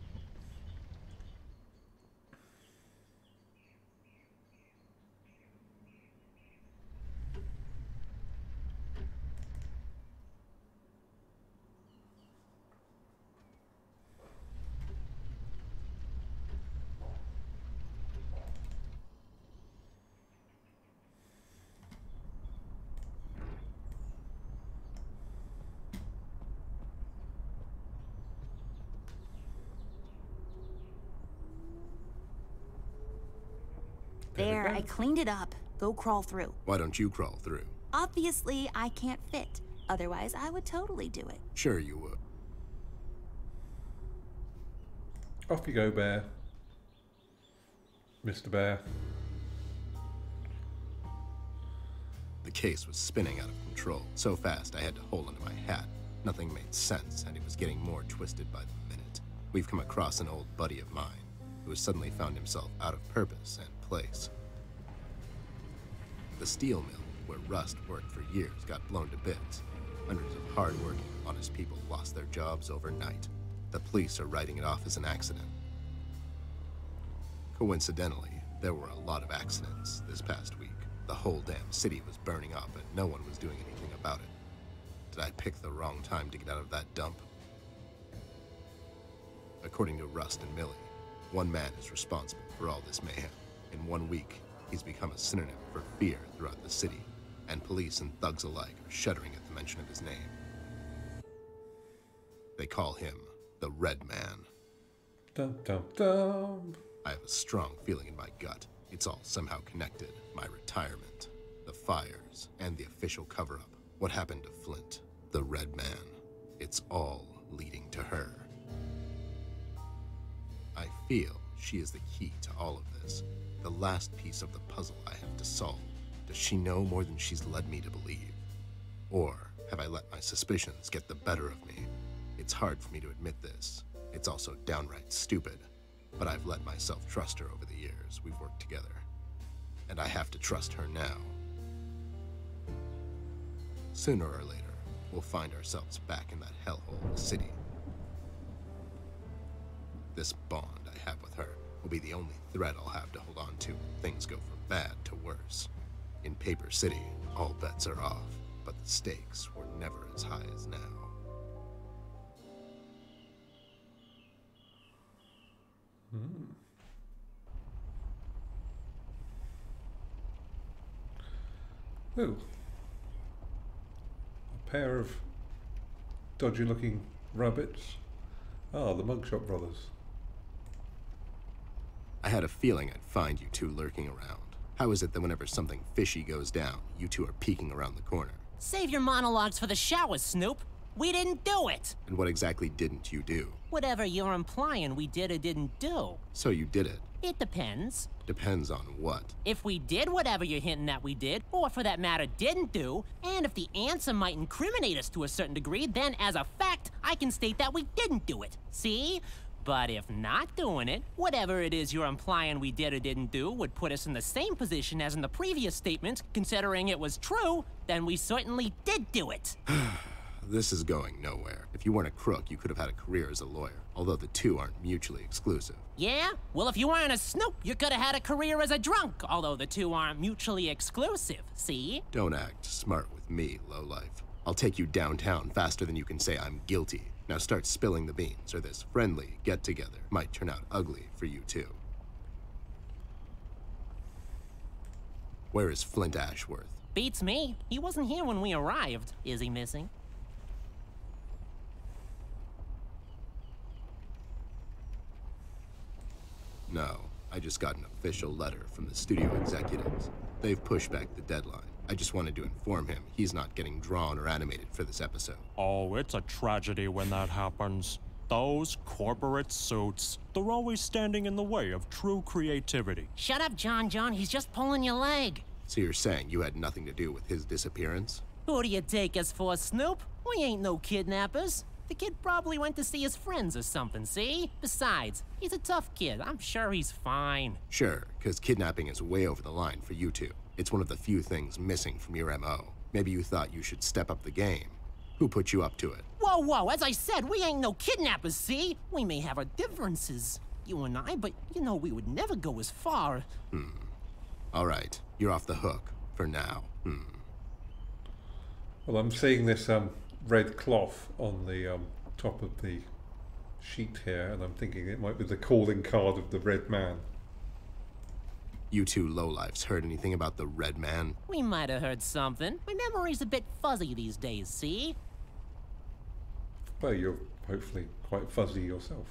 There, I cleaned it up. Go crawl through. Why don't you crawl through? Obviously, I can't fit. Otherwise, I would totally do it. Sure you would. Off you go, Bear. Mr. Bear. The case was spinning out of control. So fast, I had to hold onto my hat. Nothing made sense, and it was getting more twisted by the minute. We've come across an old buddy of mine who has suddenly found himself out of purpose and place. The steel mill, where Rust worked for years, got blown to bits. Hundreds of hard-working, honest people lost their jobs overnight. The police are writing it off as an accident. Coincidentally, there were a lot of accidents this past week. The whole damn city was burning up and no one was doing anything about it. Did I pick the wrong time to get out of that dump? According to Rust and Millie, one man is responsible for all this mayhem. In 1 week, he's become a synonym for fear throughout the city, and police and thugs alike are shuddering at the mention of his name. They call him the Red Man. Dum dum dum. I have a strong feeling in my gut. It's all somehow connected. My retirement, the fires, and the official cover-up. What happened to Flint, the Red Man. It's all leading to her. I feel she is the key to all of this. The last piece of the puzzle I have to solve. Does she know more than she's led me to believe? Or have I let my suspicions get the better of me? It's hard for me to admit this. It's also downright stupid. But I've let myself trust her over the years we've worked together. And I have to trust her now. Sooner or later, we'll find ourselves back in that hellhole of a city. This bond I have with her will be the only thread I'll have to hold on to when things go from bad to worse. In Paper City, all bets are off, but the stakes were never as high as now. Ooh. A pair of dodgy looking rabbits. Ah, the Mugshot Brothers. I had a feeling I'd find you two lurking around. How is it that whenever something fishy goes down, you two are peeking around the corner? Save your monologues for the shower, Snoop. We didn't do it. And what exactly didn't you do? Whatever you're implying we did or didn't do. So you did it. It depends. Depends on what? If we did whatever you're hinting at we did, or for that matter didn't do, and if the answer might incriminate us to a certain degree, then as a fact, I can state that we didn't do it. See? But if not doing it, whatever it is you're implying we did or didn't do would put us in the same position as in the previous statement, considering it was true, then we certainly did do it. This is going nowhere. If you weren't a crook, you could have had a career as a lawyer, although the two aren't mutually exclusive. Yeah? Well, if you weren't a Snoop, you could have had a career as a drunk, although the two aren't mutually exclusive, see? Don't act smart with me, lowlife. I'll take you downtown faster than you can say I'm guilty. Now start spilling the beans, or this friendly get-together might turn out ugly for you too. Where is Flint Ashworth? Beats me. He wasn't here when we arrived. Is he missing? No, I just got an official letter from the studio executives. They've pushed back the deadline. I just wanted to inform him he's not getting drawn or animated for this episode. Oh, it's a tragedy when that happens. Those corporate suits, they're always standing in the way of true creativity. Shut up, John. He's just pulling your leg. So you're saying you had nothing to do with his disappearance? Who do you take us for, Snoop? We ain't no kidnappers. The kid probably went to see his friends or something, see? Besides, he's a tough kid. I'm sure he's fine. Sure, because kidnapping is way over the line for you two. It's one of the few things missing from your MO. Maybe you thought you should step up the game. Who put you up to it? Whoa, as I said, we ain't no kidnappers, see? We may have our differences, you and I, but you know we would never go as far. All right, you're off the hook, for now. Well, I'm seeing this red cloth on the top of the sheet here, and I'm thinking it might be the calling card of the Red Man. You two lowlifes heard anything about the Red Man? We might have heard something. My memory's a bit fuzzy these days, see? Well, you're hopefully quite fuzzy yourself.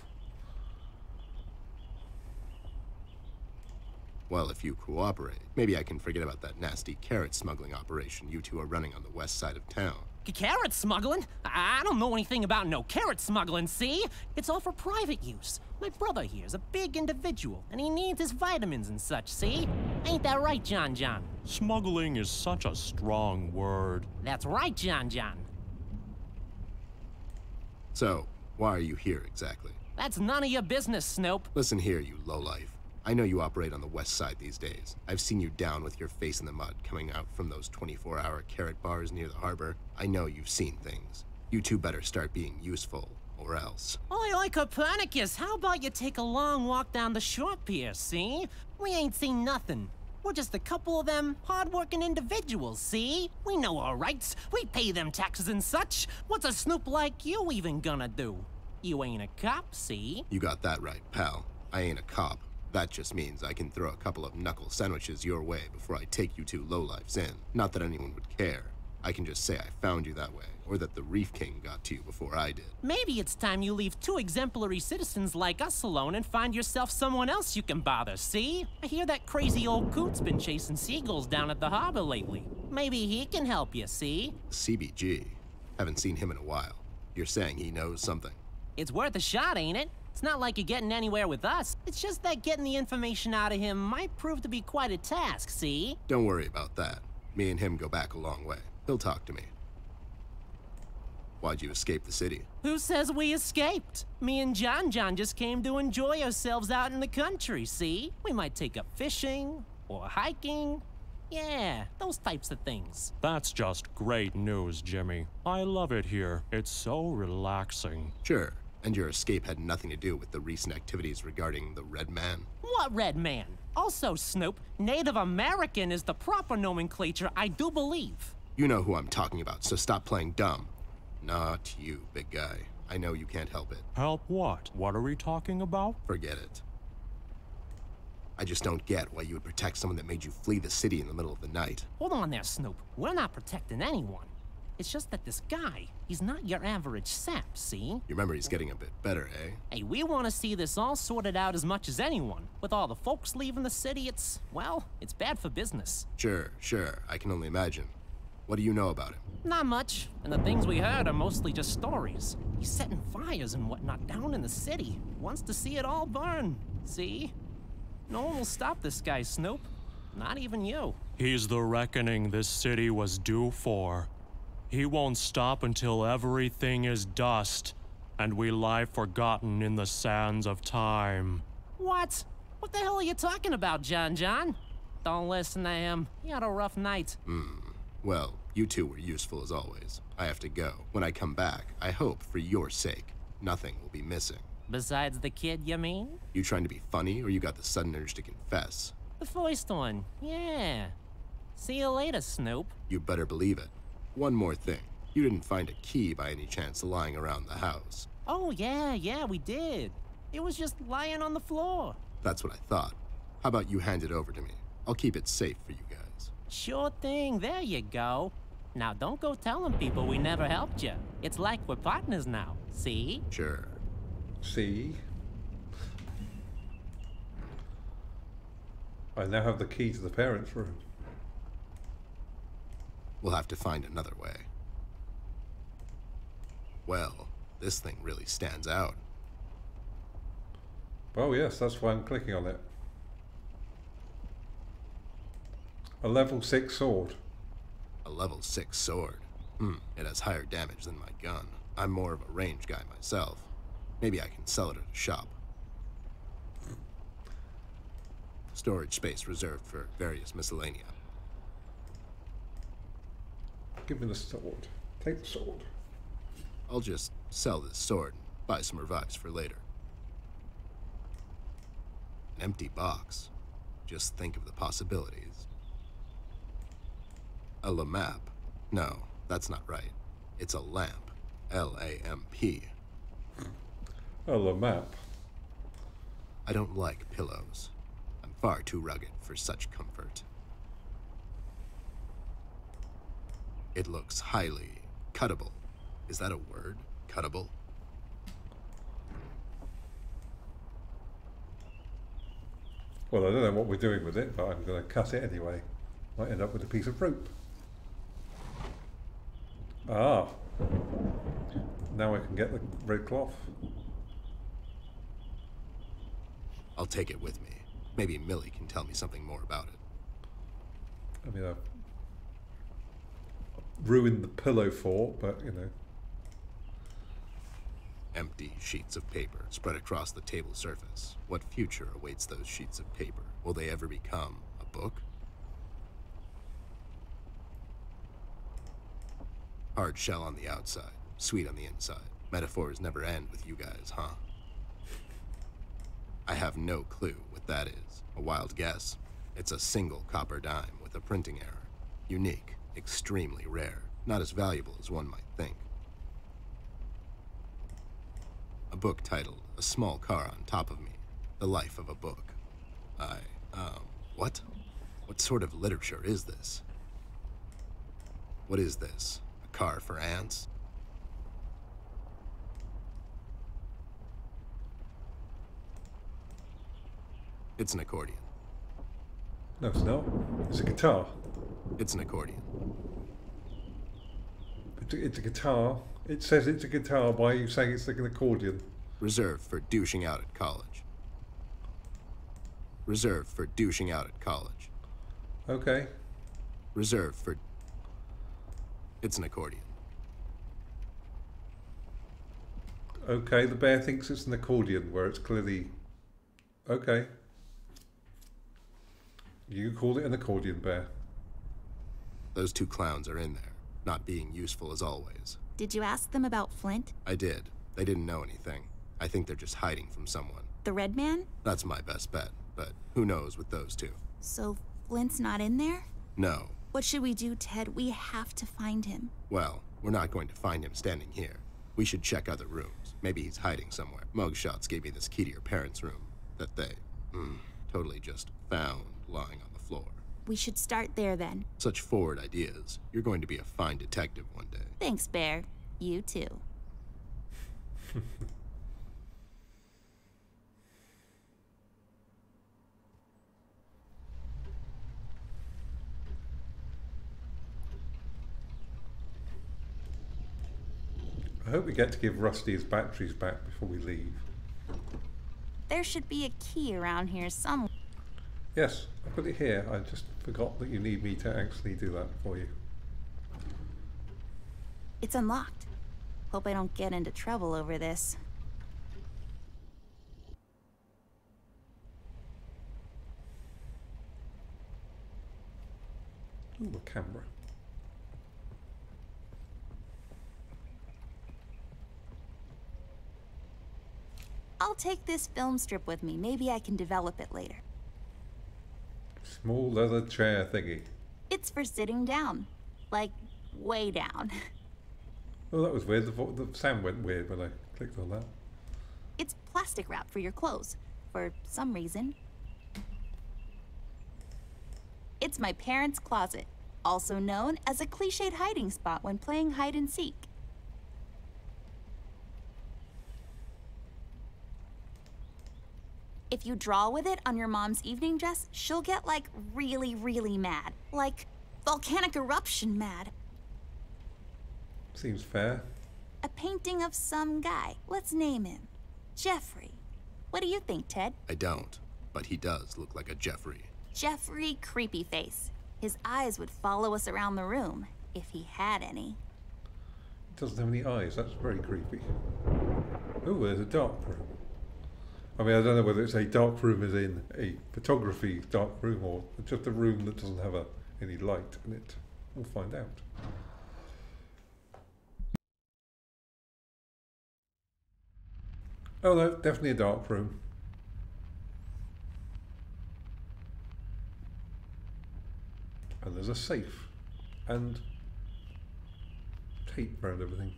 Well, if you cooperate, maybe I can forget about that nasty carrot smuggling operation you two are running on the west side of town. Carrot smuggling? I don't know anything about no carrot smuggling, see? It's all for private use. My brother here's a big individual, and he needs his vitamins and such, see? Ain't that right, John? Smuggling is such a strong word. That's right, John. So, why are you here exactly? That's none of your business, Snoop. Listen here, you lowlife. I know you operate on the west side these days. I've seen you down with your face in the mud coming out from those 24-hour carrot bars near the harbor. I know you've seen things. You two better start being useful, or else. Oi, Copernicus, how about you take a long walk down the short pier, see? We ain't seen nothing. We're just a couple of them hard-working individuals, see? We know our rights. We pay them taxes and such. What's a snoop like you even gonna do? You ain't a cop, see? You got that right, pal. I ain't a cop. That just means I can throw a couple of knuckle sandwiches your way before I take you two lowlifes in. Not that anyone would care. I can just say I found you that way, or that the Reef King got to you before I did. Maybe it's time you leave two exemplary citizens like us alone and find yourself someone else you can bother, see? I hear that crazy old coot's been chasing seagulls down at the harbor lately. Maybe he can help you, see? CBG. Haven't seen him in a while. You're saying he knows something? It's worth a shot, ain't it? It's not like you're getting anywhere with us. It's just that getting the information out of him might prove to be quite a task, see? Don't worry about that. Me and him go back a long way. He'll talk to me. Why'd you escape the city? Who says we escaped? Me and John just came to enjoy ourselves out in the country, see? We might take up fishing or hiking. Yeah, those types of things. That's just great news, Jimmy. I love it here. It's so relaxing. Sure. And your escape had nothing to do with the recent activities regarding the Red Man? What Red Man? Also, Snoop, Native American is the proper nomenclature, I do believe. You know who I'm talking about, so stop playing dumb. Not you, big guy. I know you can't help it. Help what? What are we talking about? Forget it. I just don't get why you would protect someone that made you flee the city in the middle of the night. Hold on there, Snoop. We're not protecting anyone. It's just that this guy, he's not your average sap, see? Your memory's getting a bit better, eh? Hey, we want to see this all sorted out as much as anyone. With all the folks leaving the city, it's bad for business. Sure, I can only imagine. What do you know about him? Not much, and the things we heard are mostly just stories. He's setting fires and whatnot down in the city. Wants to see it all burn, see? No one will stop this guy, Snoop. Not even you. He's the reckoning this city was due for. He won't stop until everything is dust, and we lie forgotten in the sands of time. What? What the hell are you talking about, John? Don't listen to him. He had a rough night. Well, you two were useful as always. I have to go. When I come back, I hope, for your sake, nothing will be missing. Besides the kid, you mean? You trying to be funny, or you got the sudden urge to confess? The first one, yeah. See you later, Snoop. You better believe it. One more thing. You didn't find a key by any chance lying around the house. Oh, yeah, we did. It was just lying on the floor. That's what I thought. How about you hand it over to me? I'll keep it safe for you guys. Sure thing, there you go. Now don't go telling people we never helped you. It's like we're partners now, see? Sure. See? I now have the key to the parents' room. We'll have to find another way. Well, this thing really stands out. Oh yes, that's why I'm clicking on it. A level 6 sword. A level 6 sword. It has higher damage than my gun. I'm more of a range guy myself. Maybe I can sell it at a shop. Storage space reserved for various miscellanea. Give me the sword. Take the sword. I'll just sell this sword and buy some revives for later. An empty box. Just think of the possibilities. A lamp. No, that's not right. It's a lamp. L-A-M-P. A lamp. I don't like pillows. I'm far too rugged for such comfort. It looks highly cuttable. Is that a word? Cuttable? Well, I don't know what we're doing with it, but I'm going to cut it anyway. Might end up with a piece of rope. Ah. Now I can get the red cloth. I'll take it with me. Maybe Millie can tell me something more about it. I mean, I've ruined the pillow fort, but, you know. Empty sheets of paper spread across the table surface. What future awaits those sheets of paper? Will they ever become a book? Hard shell on the outside, sweet on the inside. Metaphors never end with you guys, huh? I have no clue what that is. A wild guess. It's a single copper dime with a printing error. Unique, extremely rare. Not as valuable as one might think. A book titled, A Small Car on Top of Me. The Life of a Book. What? What sort of literature is this? What is this? A car for ants? It's an accordion. No, it's not. It's a guitar. It's an accordion. It's a guitar. It says it's a guitar. Why are you saying it's like an accordion? Reserved for douching out at college. Reserved for douching out at college. Okay. Reserved for... It's an accordion. Okay, the bear thinks it's an accordion, where it's clearly... Okay. You call it an accordion, bear. Those two clowns are in there, not being useful as always. Did you ask them about Flint? I did. They didn't know anything. I think they're just hiding from someone. The Red Man? That's my best bet, but who knows with those two? So Flint's not in there? No. What should we do, Ted? We have to find him. Well, we're not going to find him standing here. We should check other rooms. Maybe he's hiding somewhere. Mugshots gave me this key to your parents' room that they... Totally just found lying on the floor. We should start there then. Such forward ideas. You're going to be a fine detective one day. Thanks, Bear. You too. I hope we get to give Rusty his batteries back before we leave. There should be a key around here somewhere. Yes, I put it here. I just forgot that you need me to actually do that for you. It's unlocked. Hope I don't get into trouble over this. Ooh, a camera. I'll take this film strip with me. Maybe I can develop it later. Small leather chair thingy. It's for sitting down. Like, way down. Oh, that was weird. The sound went weird when I clicked on that. It's plastic wrap for your clothes. For some reason. It's my parents' closet. Also known as a cliched hiding spot when playing hide and seek. If you draw with it on your mom's evening dress, she'll get like really, really mad. Like volcanic eruption mad. Seems fair. A painting of some guy. Let's name him. Jeffrey. What do you think, Ted? I don't, but he does look like a Jeffrey. Jeffrey Creepy Face. His eyes would follow us around the room, if he had any. It doesn't have any eyes. That's very creepy. Oh, there's a dark room. I mean, I don't know whether it's a dark room as in a photography dark room or just a room that doesn't have any light in it. We'll find out. Oh no, definitely a dark room. And there's a safe and tape around everything.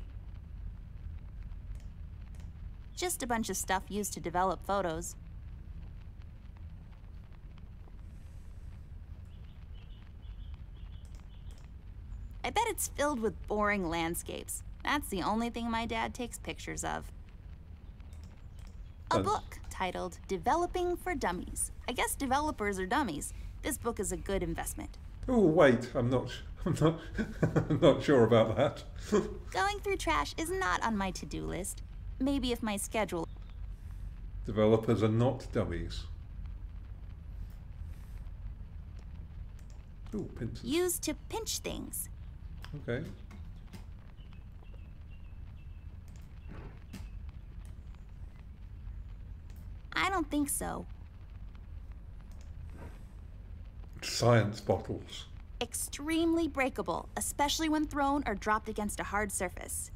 Just a bunch of stuff used to develop photos. I bet it's filled with boring landscapes. That's the only thing my dad takes pictures of. A book titled Developing for Dummies. I guess developers are dummies. This book is a good investment. Oh wait, I'm not I'm not sure about that. Going through trash is not on my to-do list. Maybe if my schedule... Developers are not dummies. Ooh, pincers. Used to pinch things. Okay. I don't think so. Science bottles. Extremely breakable, especially when thrown or dropped against a hard surface.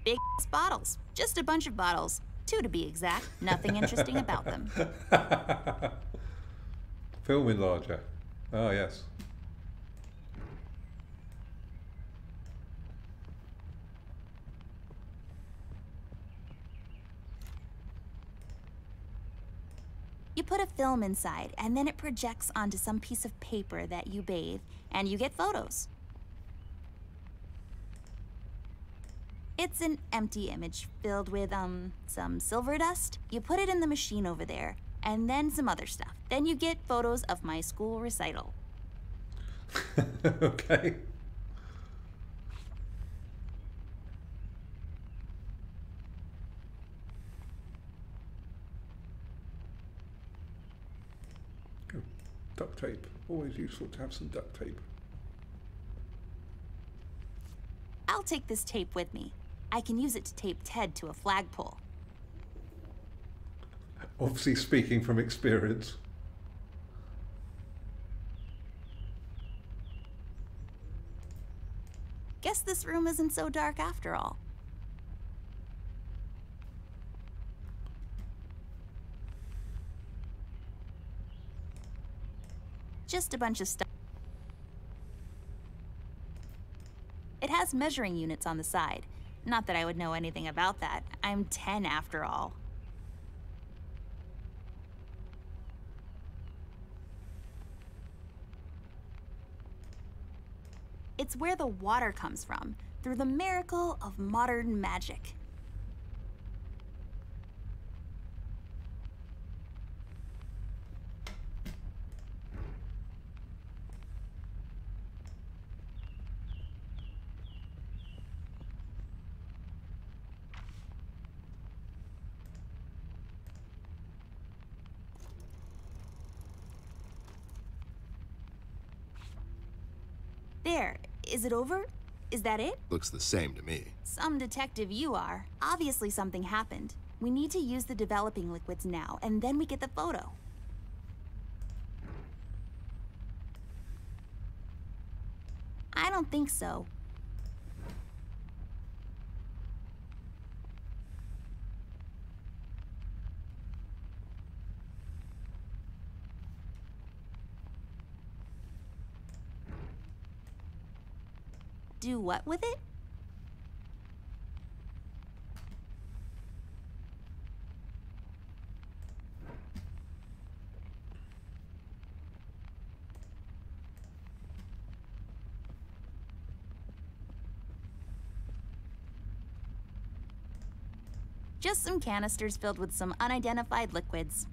Big bottles. Just a bunch of bottles. 2 to be exact. Nothing interesting about them. Film enlarger. Ah, yes. You put a film inside, and then it projects onto some piece of paper that you bathe, and you get photos. It's an empty image filled with, some silver dust. You put it in the machine over there, and then some other stuff. Then you get photos of my school recital. Okay. Oh, duct tape. Always useful to have some duct tape. I'll take this tape with me. I can use it to tape Ted to a flagpole. Obviously speaking from experience. Guess this room isn't so dark after all. Just a bunch of stuff. It has measuring units on the side. Not that I would know anything about that. I'm 10 after all. It's where the water comes from, through the miracle of modern magic. There, is it over? Is that it? Looks the same to me. Some detective you are. Obviously something happened. We need to use the developing liquids now, and then we get the photo. I don't think so. Do what with it? Just some canisters filled with some unidentified liquids.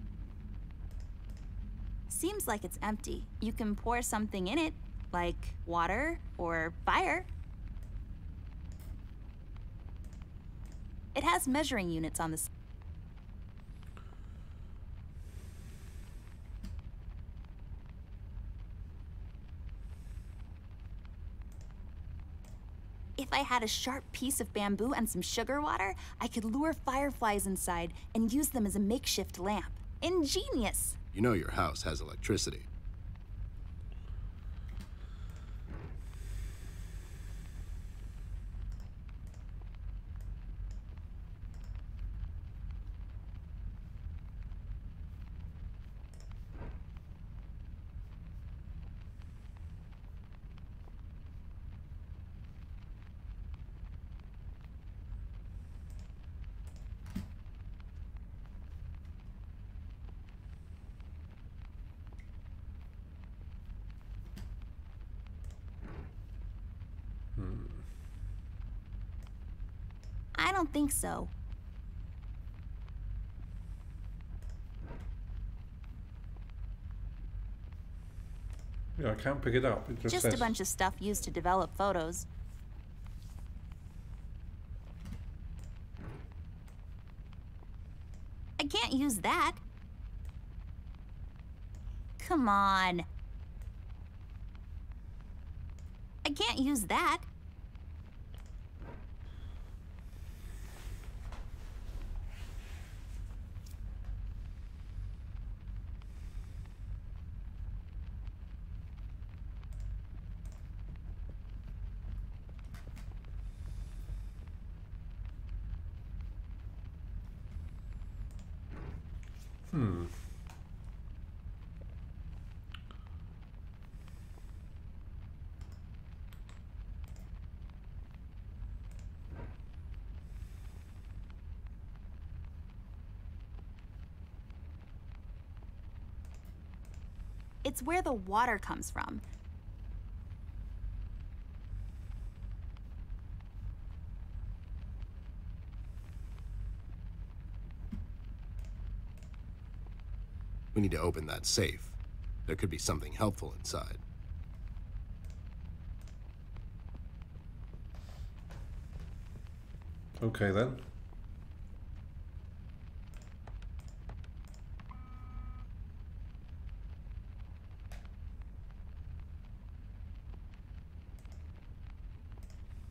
Seems like it's empty. You can pour something in it, like water or fire. It has measuring units on this. If I had a sharp piece of bamboo and some sugar water, I could lure fireflies inside and use them as a makeshift lamp. Ingenious! You know your house has electricity. I don't think so. Yeah, I can't pick it up. It just Just says... a bunch of stuff used to develop photos. I can't use that. Come on. I can't use that. It's where the water comes from. We need to open that safe. There could be something helpful inside. Okay then.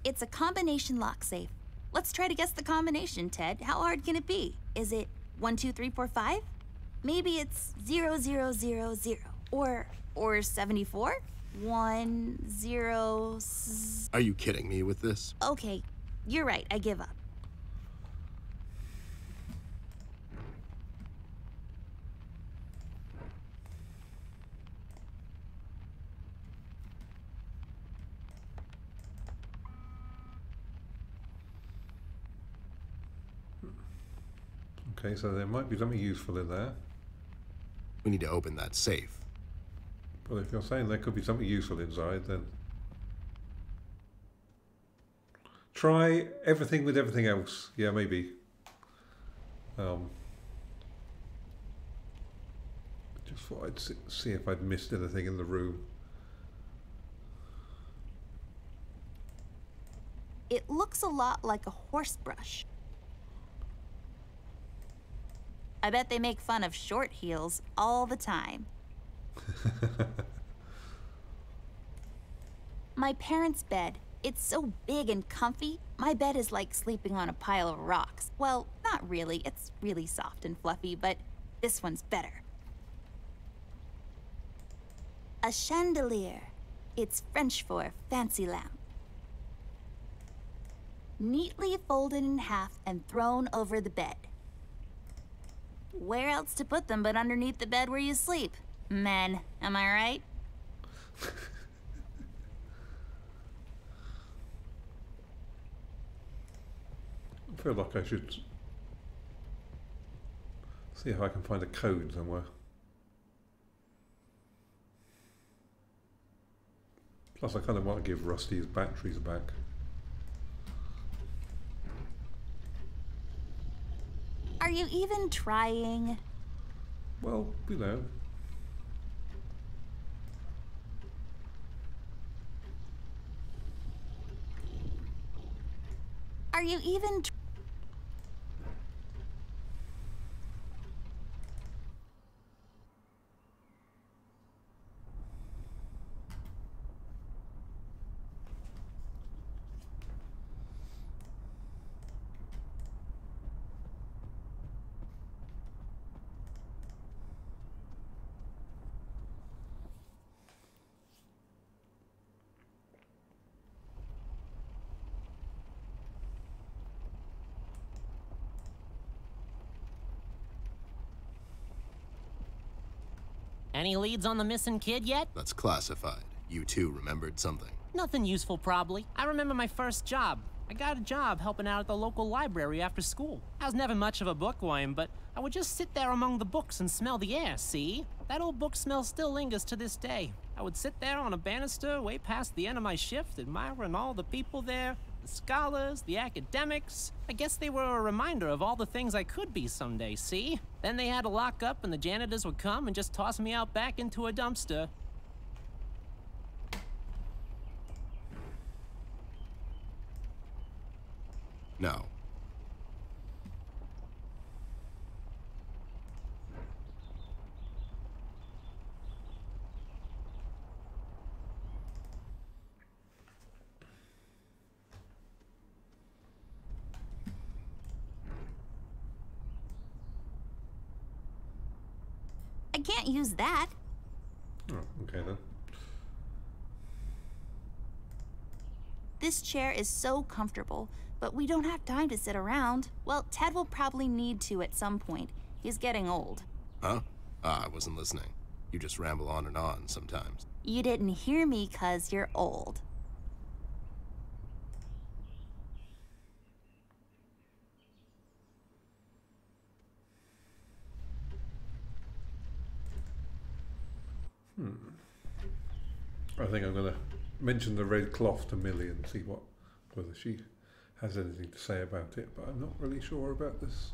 It's a combination lock safe. Let's try to guess the combination, Ted. How hard can it be? Is it 1, 2, 3, 4, 5? Maybe it's 0, 0, 0, 0. Or 74? 1, 0... Are you kidding me with this? Okay, you're right. I give up. Okay, so there might be something useful in there. We need to open that safe. Well, if you're saying there could be something useful inside, then try everything with everything else. Yeah, maybe. Just thought I'd see if I'd missed anything in the room. It looks a lot like a horse brush. I bet they make fun of short heels all the time. My parents' bed. It's so big and comfy. My bed is like sleeping on a pile of rocks. Well, not really. It's really soft and fluffy, but this one's better. A chandelier. It's French for fancy lamp. Neatly folded in half and thrown over the bed. Where else to put them but underneath the bed where you sleep? Men, am I right? I feel like I should see if I can find a code somewhere. Plus I kind of want to give Rusty his batteries back. Are you even trying? Well, you know. Are you even Any leads on the missing kid yet? That's classified. You too remembered something. Nothing useful, probably. I remember my first job. I got a job helping out at the local library after school. I was never much of a bookworm, but I would just sit there among the books and smell the air, see? That old book smell still lingers to this day. I would sit there on a banister way past the end of my shift, admiring all the people there, the scholars, the academics. I guess they were a reminder of all the things I could be someday, see? Then they had to lock up and the janitors would come and just toss me out back into a dumpster. No. I can't use that. Oh, okay then. This chair is so comfortable, but we don't have time to sit around. Well, Ted will probably need to at some point. He's getting old. Huh? Ah, I wasn't listening. You just ramble on and on sometimes. You didn't hear me 'cause you're old. I think I'm going to mention the red cloth to Millie and see whether she has anything to say about it, but I'm not really sure about this.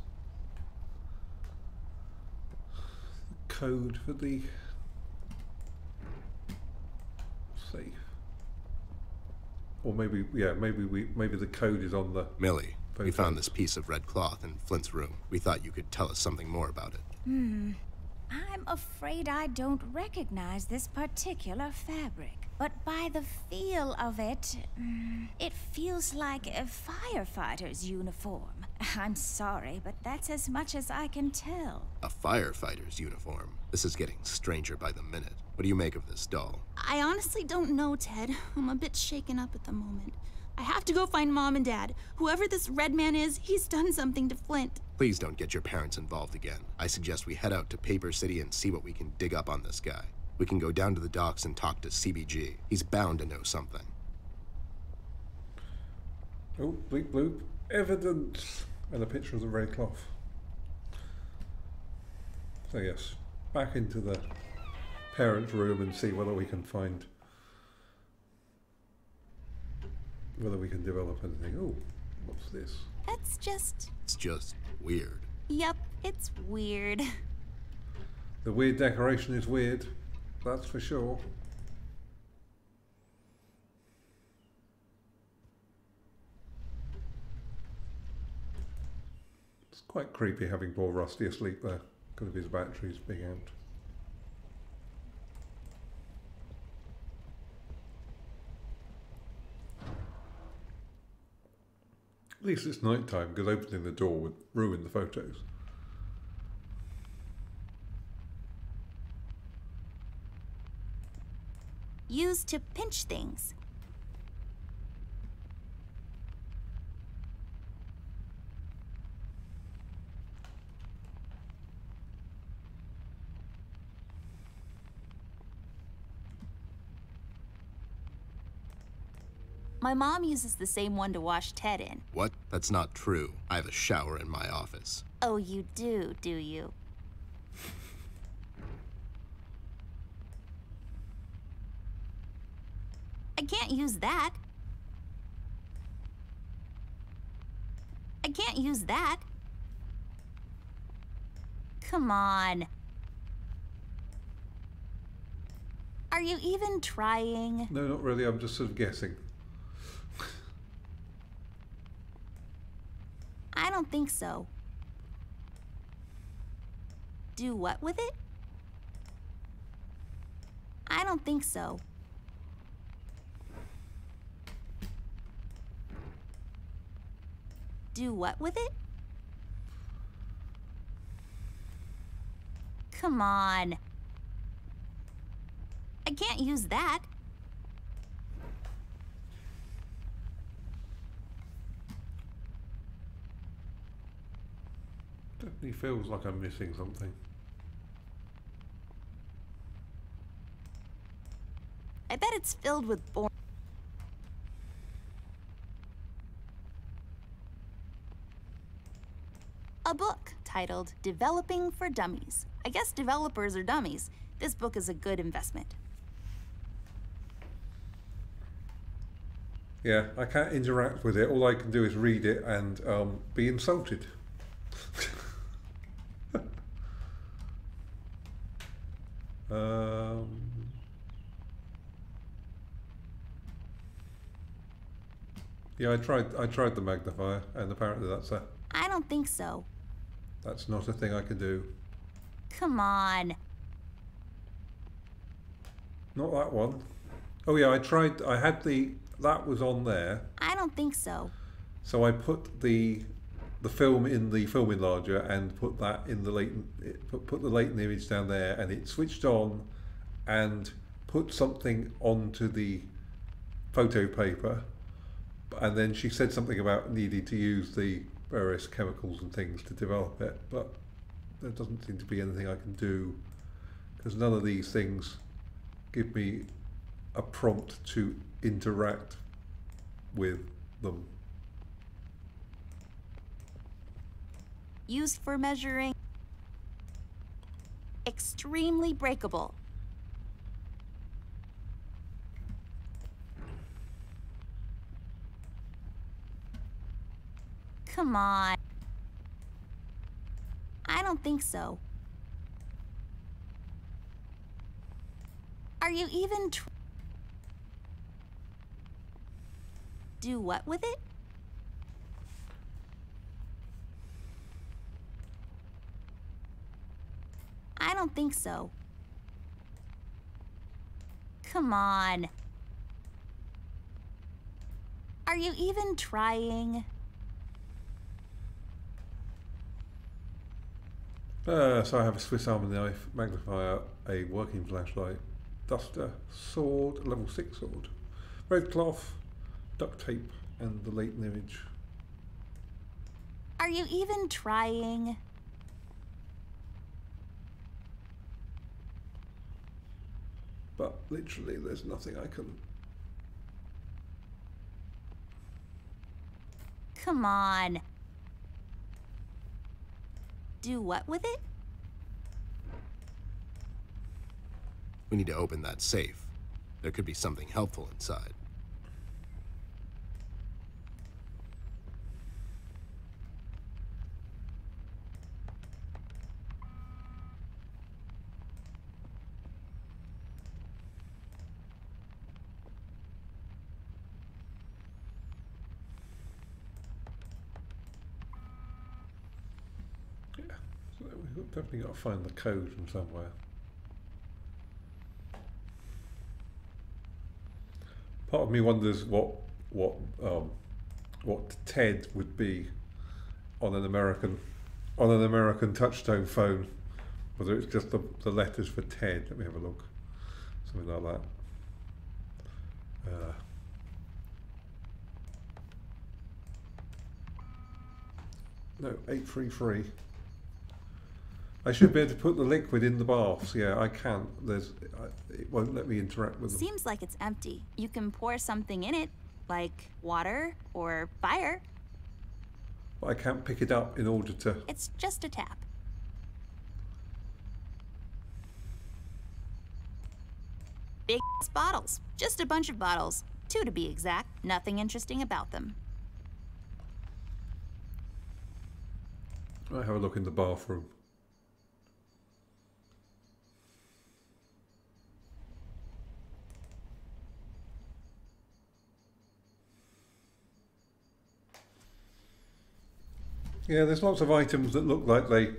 The code for the safe. Or maybe, yeah, maybe the code is on the... Millie, we found this piece of red cloth in Flint's room. We thought you could tell us something more about it. I'm afraid I don't recognize this particular fabric. But by the feel of it, it feels like a firefighter's uniform. I'm sorry, but that's as much as I can tell. A firefighter's uniform? This is getting stranger by the minute. What do you make of this, doll? I honestly don't know, Ted. I'm a bit shaken up at the moment. I have to go find Mom and Dad. Whoever this red man is, he's done something to Flint. Please don't get your parents involved again. I suggest we head out to Paper City and see what we can dig up on this guy. We can go down to the docks and talk to CBG. He's bound to know something. Oh, bleep bloop. Evidence! And a picture of the red cloth. So yes, back into the parents' room and see whether we can find, whether we can develop anything. Oh, what's this? It's just weird. Yep, it's weird. The weird decoration is weird, that's for sure. It's quite creepy having poor Rusty asleep there because of his batteries being out. At least it's night time, because opening the door would ruin the photos. Used to pinch things. My mom uses the same one to wash Ted in. What? That's not true. I have a shower in my office. Oh, you do you? I can't use that. I can't use that. Come on. Are you even trying? No, not really, I'm just sort of guessing. I don't think so. Do what with it? I don't think so. Do what with it? Come on. I can't use that. Definitely feels like I'm missing something. I bet it's filled with boring. A book titled Developing for Dummies. I guess developers are dummies. This book is a good investment. Yeah, I can't interact with it. All I can do is read it and be insulted. Yeah, I tried the magnifier, and apparently I don't think so. that's not a thing I can do. Come on. Not that one. Oh yeah, that was on there. I don't think so. So I put the film in the film enlarger and put that in the latent, put the latent image down there, and it switched on and put something onto the photo paper, and then she said something about needing to use the various chemicals and things to develop it, but there doesn't seem to be anything I can do because none of these things give me a prompt to interact with them. Used for measuring. Extremely breakable. Come on. I don't think so. Are you even do what with it? I don't think so. Come on. Are you even trying? So I have a Swiss Army knife, magnifier, a working flashlight, duster, sword, level 6 sword, red cloth, duct tape, and the latent image. Are you even trying? But literally there's nothing I can... Come on. Do what with it? We need to open that safe. There could be something helpful inside. Yeah, so we've definitely got to find the code from somewhere. Part of me wonders what Ted would be on an American touchtone phone. Whether it's just the letters for Ted. Let me have a look. Something like that. No, 833. I should be able to put the liquid in the baths. Yeah, I can't. It won't let me interact with them. Seems like it's empty. You can pour something in it, like water or fire. But I can't pick it up in order to... It's just a tap. Big bottles. Just a bunch of bottles. 2 to be exact. Nothing interesting about them. I'll have a look in the bathroom. Yeah, there's lots of items that look like they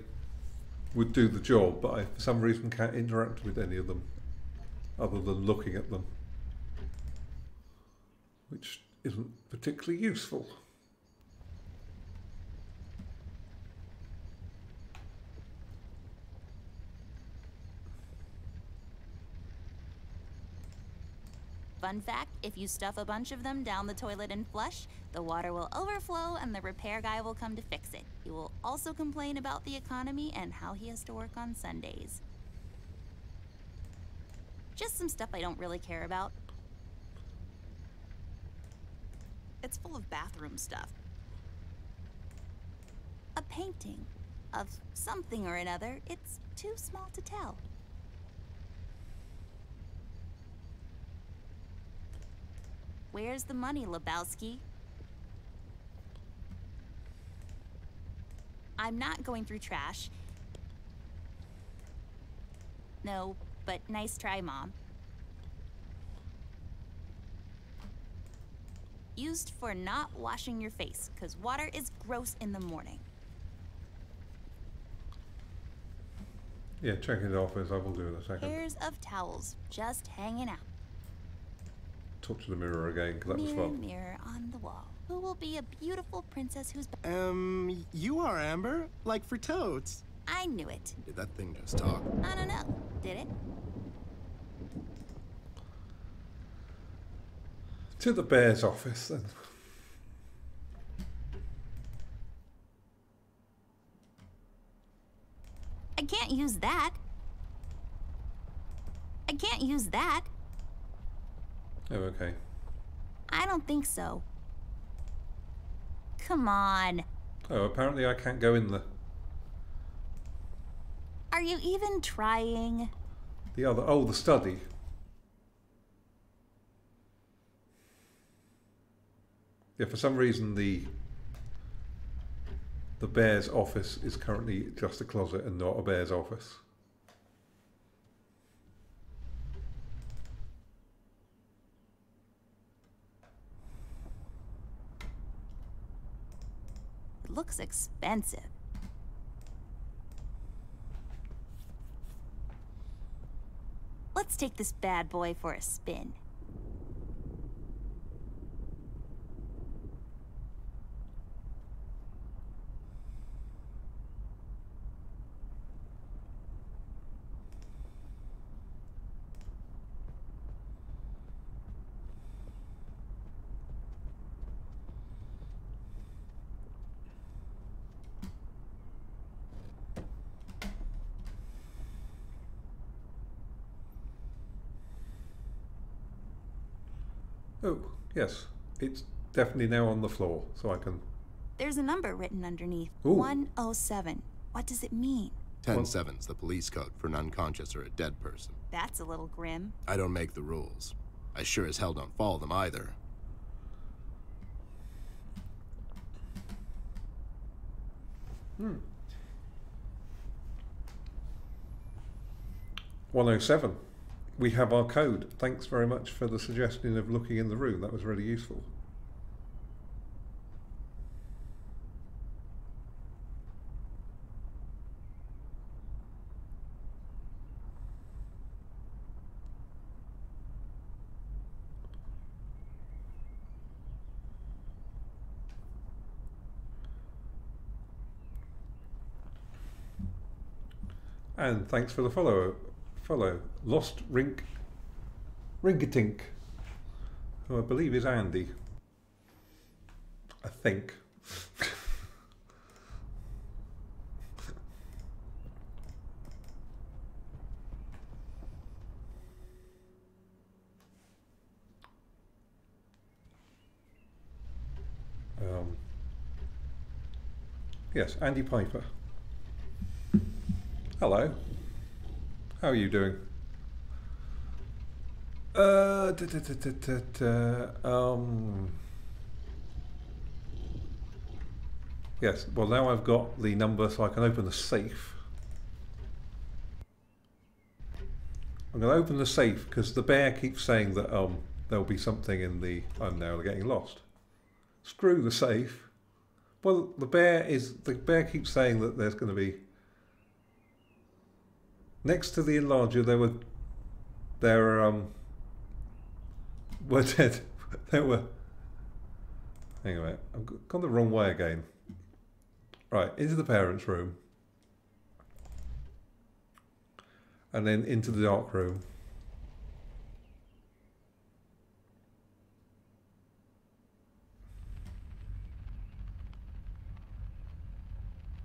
would do the job, but I, for some reason, can't interact with any of them other than looking at them, which isn't particularly useful. Fun fact, if you stuff a bunch of them down the toilet and flush, the water will overflow and the repair guy will come to fix it. He will also complain about the economy and how he has to work on Sundays. Just some stuff I don't really care about. It's full of bathroom stuff. A painting of something or another. It's too small to tell. Where's the money, Lebowski? I'm not going through trash. No, but nice try, Mom. Used for not washing your face, 'cause water is gross in the morning. Yeah, check it off as I will do in a second. Pairs of towels, just hanging out. Talk to the mirror again, because that was Mirror, fun. mirror on the wall. Who will be a beautiful princess who's... You are Amber? Like for totes? I knew it. Did that thing just talk? I don't know. Did it? To the bear's office, then. I can't use that. I can't use that. Oh, okay. I don't think so. Come on. Oh, apparently I can't go in Are you even trying? the other... Oh, the study. Yeah, for some reason the bear's office is currently just a closet and not a bear's office. It looks expensive. Let's take this bad boy for a spin. Oh, yes. It's definitely now on the floor, so I can... There's a number written underneath. Ooh. 107. What does it mean? 10-7's the police code for an unconscious or a dead person. That's a little grim. I don't make the rules. I sure as hell don't follow them either. Hmm. 107. We have our code. Thanks very much for the suggestion of looking in the room. That was really useful. And thanks for the follow. Lost Ringatink, who I believe is Andy. I think. Yes, Andy Piper. Hello. How are you doing? Yes, well now I've got the number so I can open the safe. I'm going to open the safe because the bear keeps saying that there'll be something in the... I'm now getting lost. Screw the safe. Well, the bear keeps saying that there's going to be... Next to the enlarger, there were dead. There were. Hang on a minute. I've gone the wrong way again. Right, into the parents' room, and then into the dark room.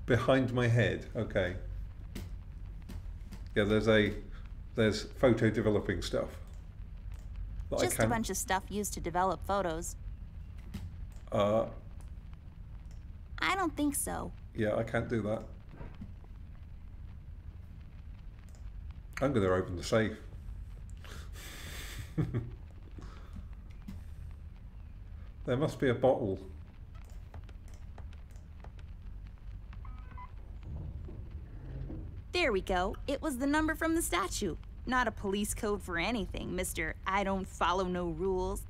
Behind my head. Okay. Yeah, there's photo developing stuff. Just a bunch of stuff used to develop photos. I don't think so. Yeah, I can't do that. I'm going to open the safe. There must be a bottle. There we go. It was the number from the statue. Not a police code for anything, Mr. I don't follow no rules.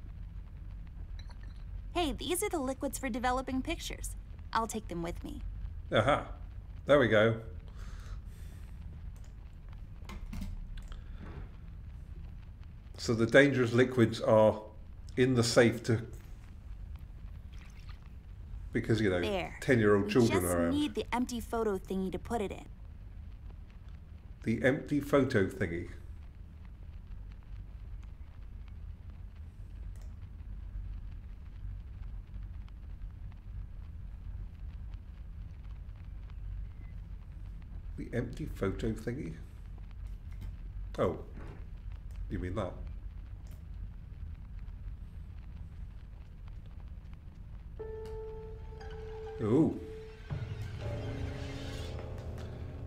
Hey, these are the liquids for developing pictures. I'll take them with me. Aha. There we go. So the dangerous liquids are in the safe to... Because, you know, 10-year-old children are around. We just need the empty photo thingy to put it in. The empty photo thingy. The empty photo thingy? Oh, you mean that? Ooh.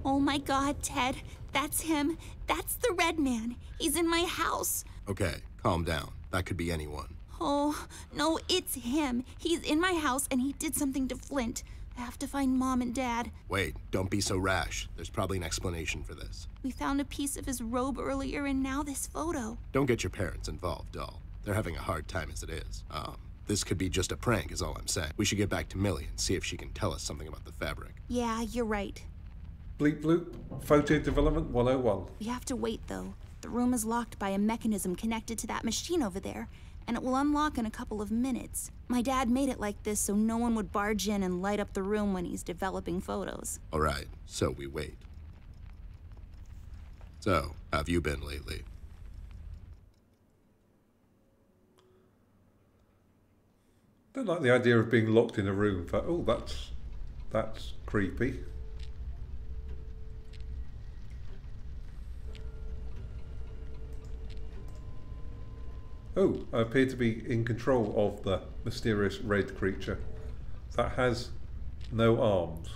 Oh my God, Ted. That's him. That's the red man. He's in my house. Okay, calm down. That could be anyone. Oh, no, it's him. He's in my house and he did something to Flint. I have to find Mom and Dad. Wait, don't be so rash. There's probably an explanation for this. We found a piece of his robe earlier and now this photo. Don't get your parents involved, doll. They're having a hard time as it is. This could be just a prank is all I'm saying. We should get back to Millie and see if she can tell us something about the fabric. Yeah, you're right. Bleep bloop, photo development 101. We have to wait though. The room is locked by a mechanism connected to that machine over there, and it will unlock in a couple of minutes. My dad made it like this so no one would barge in and light up the room when he's developing photos. All right, so we wait. So, how have you been lately? I don't like the idea of being locked in a room for, oh, that's creepy. Oh, I appear to be in control of the mysterious red creature that has no arms.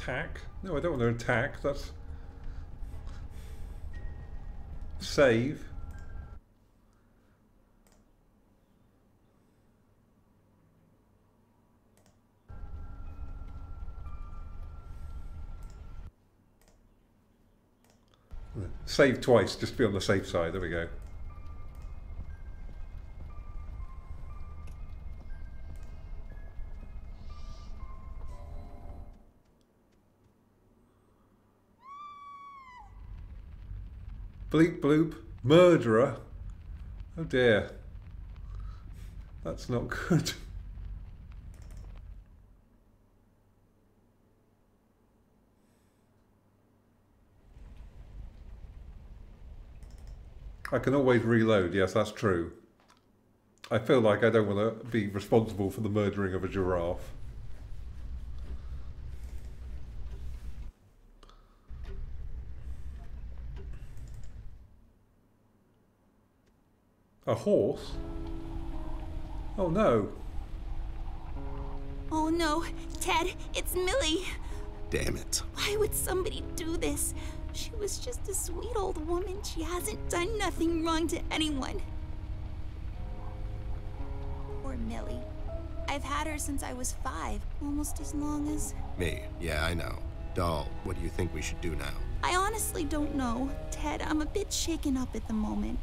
attack. No, I don't want to attack. That's... Save. Save twice, just to be on the safe side. There we go. Bleep bloop, murderer. Oh dear. That's not good. I can always reload, yes, that's true. I feel like I don't want to be responsible for the murdering of a giraffe. A horse? Oh no. Oh no, Ted, it's Millie. Damn it. Why would somebody do this? She was just a sweet old woman. She hasn't done nothing wrong to anyone. Poor Millie. I've had her since I was 5, almost as long as... Me, yeah, I know. Doll, what do you think we should do now? I honestly don't know. Ted, I'm a bit shaken up at the moment.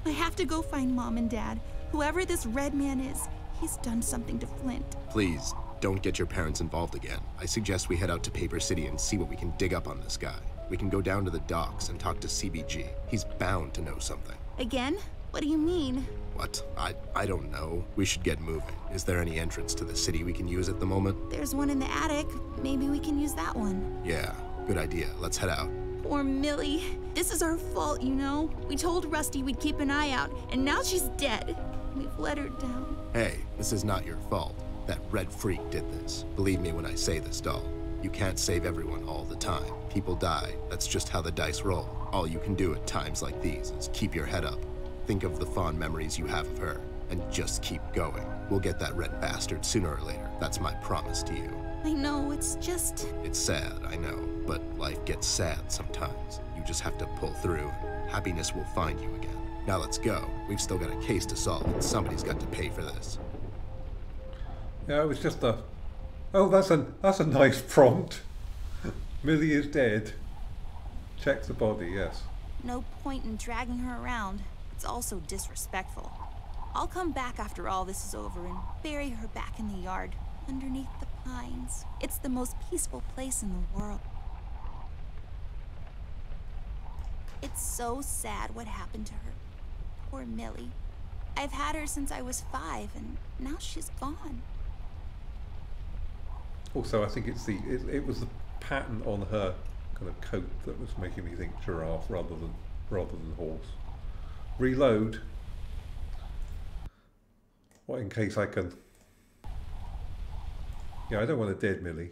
I have to go find Mom and Dad. Whoever this red man is, he's done something to Flint. Please, don't get your parents involved again. I suggest we head out to Paper City and see what we can dig up on this guy. We can go down to the docks and talk to CBG. He's bound to know something. Again? What do you mean? What? I don't know. We should get moving. Is there any entrance to the city we can use at the moment? There's one in the attic. Maybe we can use that one. Yeah, good idea. Let's head out. Poor Millie. This is our fault, you know? We told Rusty we'd keep an eye out, and now she's dead. We've let her down. Hey, this is not your fault. That red freak did this. Believe me when I say this, doll. You can't save everyone all the time. People die. That's just how the dice roll. All you can do at times like these is keep your head up. Think of the fond memories you have of her, and just keep going. We'll get that red bastard sooner or later. That's my promise to you. I know, it's just... It's sad, I know, but life gets sad sometimes. You just have to pull through, and happiness will find you again. Now let's go. We've still got a case to solve, and somebody's got to pay for this. Yeah, it was just a... Oh, that's a nice prompt. Millie is dead. Check the body, yes. No point in dragging her around. It's also disrespectful. I'll come back after all this is over and bury her back in the yard, underneath the pines. It's the most peaceful place in the world. It's so sad what happened to her. Poor Millie. I've had her since I was 5, and now she's gone. Also, I think it's it was the pattern on her kind of coat that was making me think giraffe rather than horse. Reload. What, in case I can... Yeah, I don't want a dead Millie.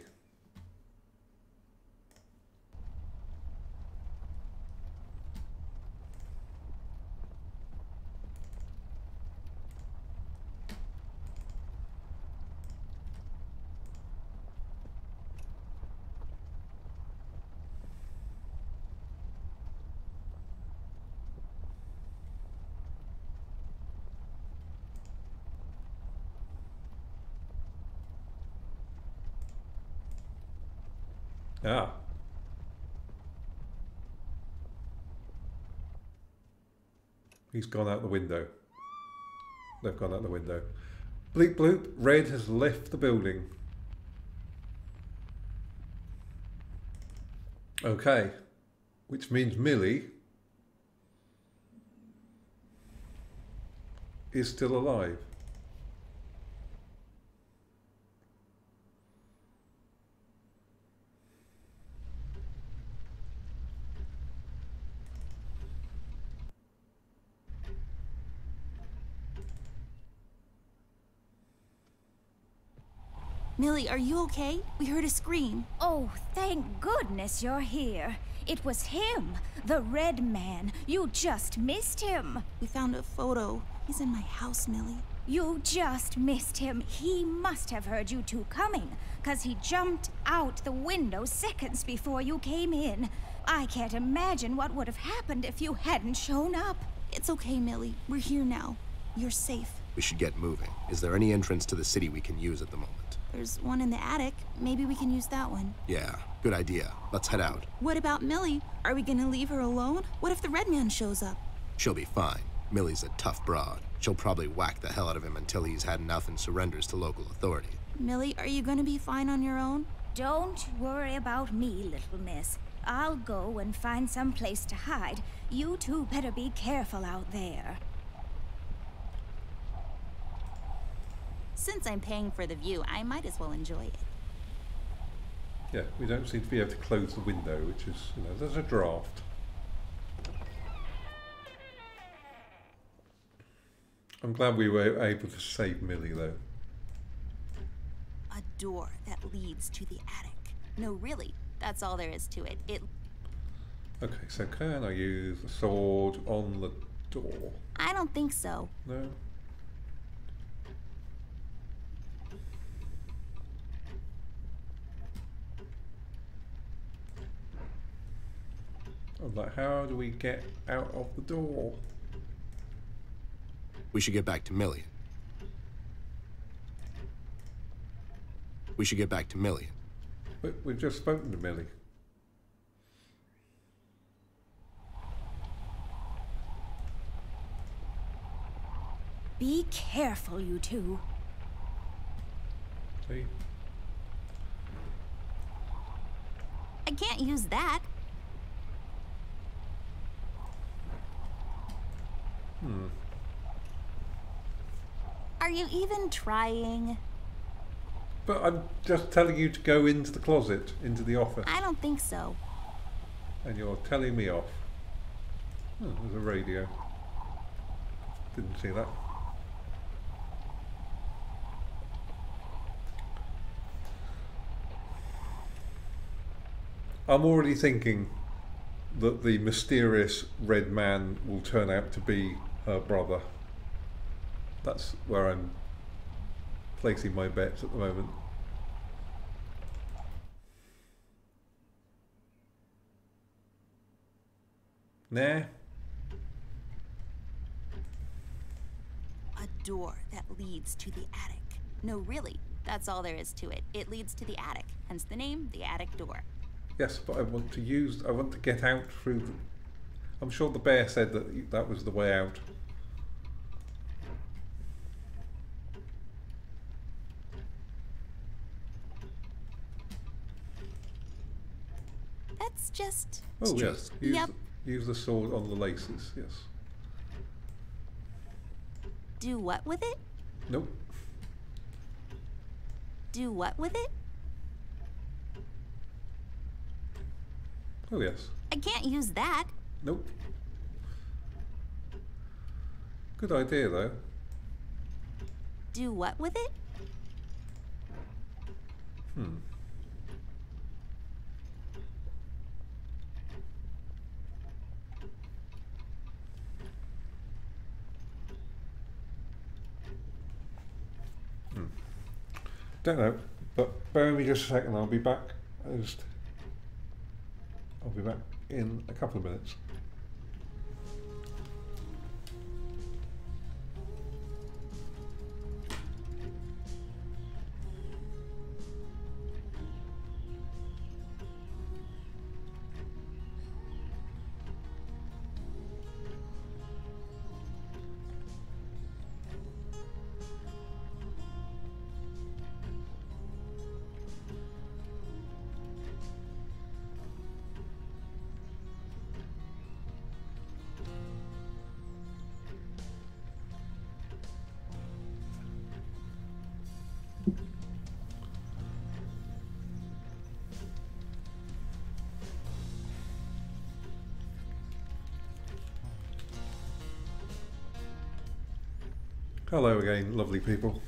Ah. He's gone out the window. They've gone out the window. Bleep bloop, Red has left the building. Okay. Which means Millie is still alive. Millie, are you okay? We heard a scream. Oh, thank goodness you're here. It was him, the red man. You just missed him. We found a photo. He's in my house, Millie. You just missed him. He must have heard you two coming, 'cause he jumped out the window seconds before you came in. I can't imagine what would have happened if you hadn't shown up. It's okay, Millie. We're here now. You're safe. We should get moving. Is there any entrance to the city we can use at the moment? There's one in the attic. Maybe we can use that one. Yeah, good idea. Let's head out. What about Millie? Are we gonna leave her alone? What if the red man shows up? She'll be fine. Millie's a tough broad. She'll probably whack the hell out of him until he's had enough and surrenders to local authority. Millie, are you gonna be fine on your own? Don't worry about me, little miss. I'll go and find some place to hide. You two better be careful out there. Since I'm paying for the view, I might as well enjoy it. Yeah, we don't seem to be able to close the window, which is, you know, there's a draft. I'm glad we were able to save Millie, though. A door that leads to the attic. No, really, that's all there is to it. Okay, so can I use the sword on the door? I don't think so. No? I'm like, how do we get out of the door? We should get back to Millie. We should get back to Millie. We've just spoken to Millie. Be careful, you two. See? I can't use that. Are you even trying? But I'm just telling you to go into the closet, into the office. I don't think so. And you're telling me off. Oh, there's a radio. Didn't see that. I'm already thinking that the mysterious red man will turn out to be her brother. That's where I'm placing my bets at the moment. Nah. A door that leads to the attic. No, really, that's all there is to it. It leads to the attic, hence the name, the attic door. Yes, but I want to get out through the... I'm sure the bear said that that was the way out. That's just... Oh, yes. Yep. Use the sword on the laces, yes. Do what with it? Nope. Do what with it? Oh, yes. I can't use that. Nope. Good idea, though. Do what with it? Don't know, but bear with me just a second, I'll be back. I'll be back in a couple of minutes. Hello again, lovely people.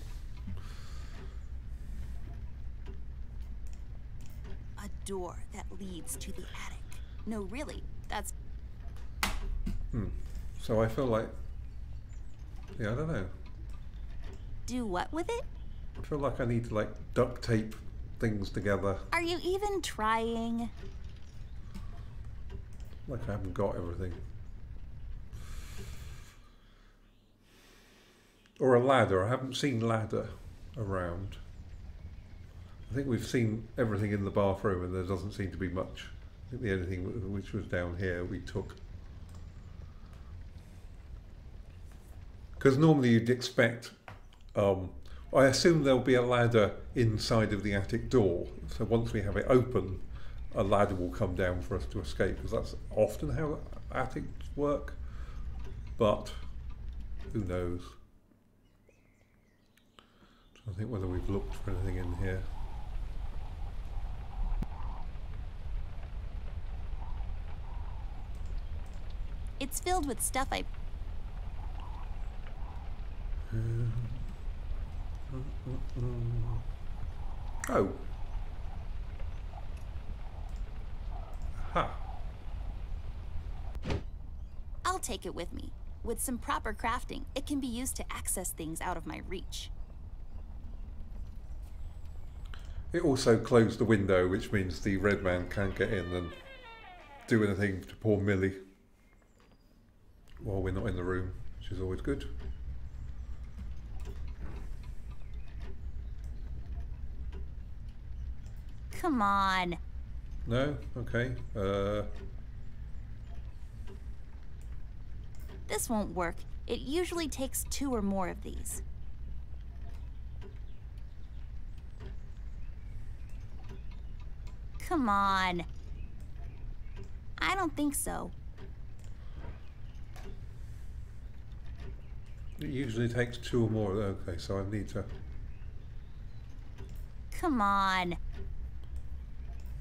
A door that leads to the attic. No, really, that's... So I feel like... Yeah, I don't know. Do what with it? I feel like I need to like duct tape things together. Are you even trying? Like I haven't got everything. Or a ladder. I haven't seen ladder around. I think we've seen everything in the bathroom and there doesn't seem to be much. I think the only thing which was down here we took. Because normally you'd expect, I assume there'll be a ladder inside of the attic door. So once we have it open, a ladder will come down for us to escape, because that's often how attics work. But who knows? I think whether we've looked for anything in here. It's filled with stuff I... Oh. Ha. I'll take it with me. With some proper crafting, it can be used to access things out of my reach. It also closed the window, which means the red man can't get in and do anything to poor Millie while we're not in the room, which is always good. Come on. No? Okay. This won't work. It usually takes 2 or more of these. Come on. I don't think so. It usually takes 2 or more. Okay, so I need to... Come on.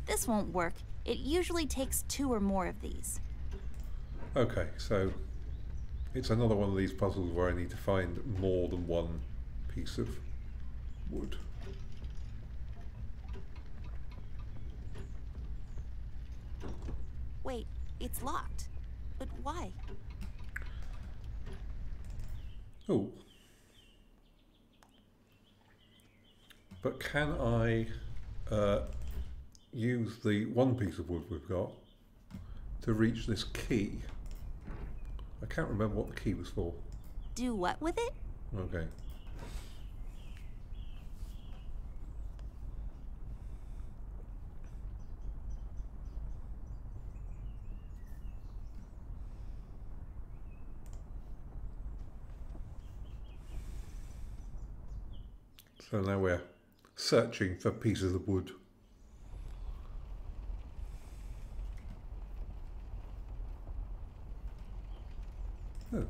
This won't work. It usually takes 2 or more of these. Okay, so it's another one of these puzzles where I need to find more than one piece of wood. Wait, it's locked. But why? Oh. But can I use the one piece of wood we've got to reach this key? I can't remember what the key was for. Do what with it? Okay. So now we're searching for pieces of wood. Oh,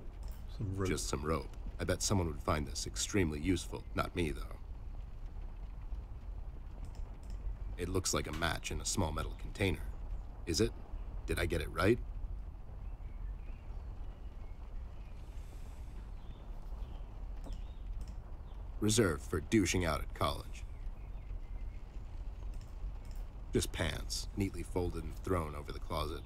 some rope. Just some rope. I bet someone would find this extremely useful. Not me, though. It looks like a match in a small metal container. Is it? Did I get it right? Reserved for douching out at college. Just pants, neatly folded and thrown over the closet.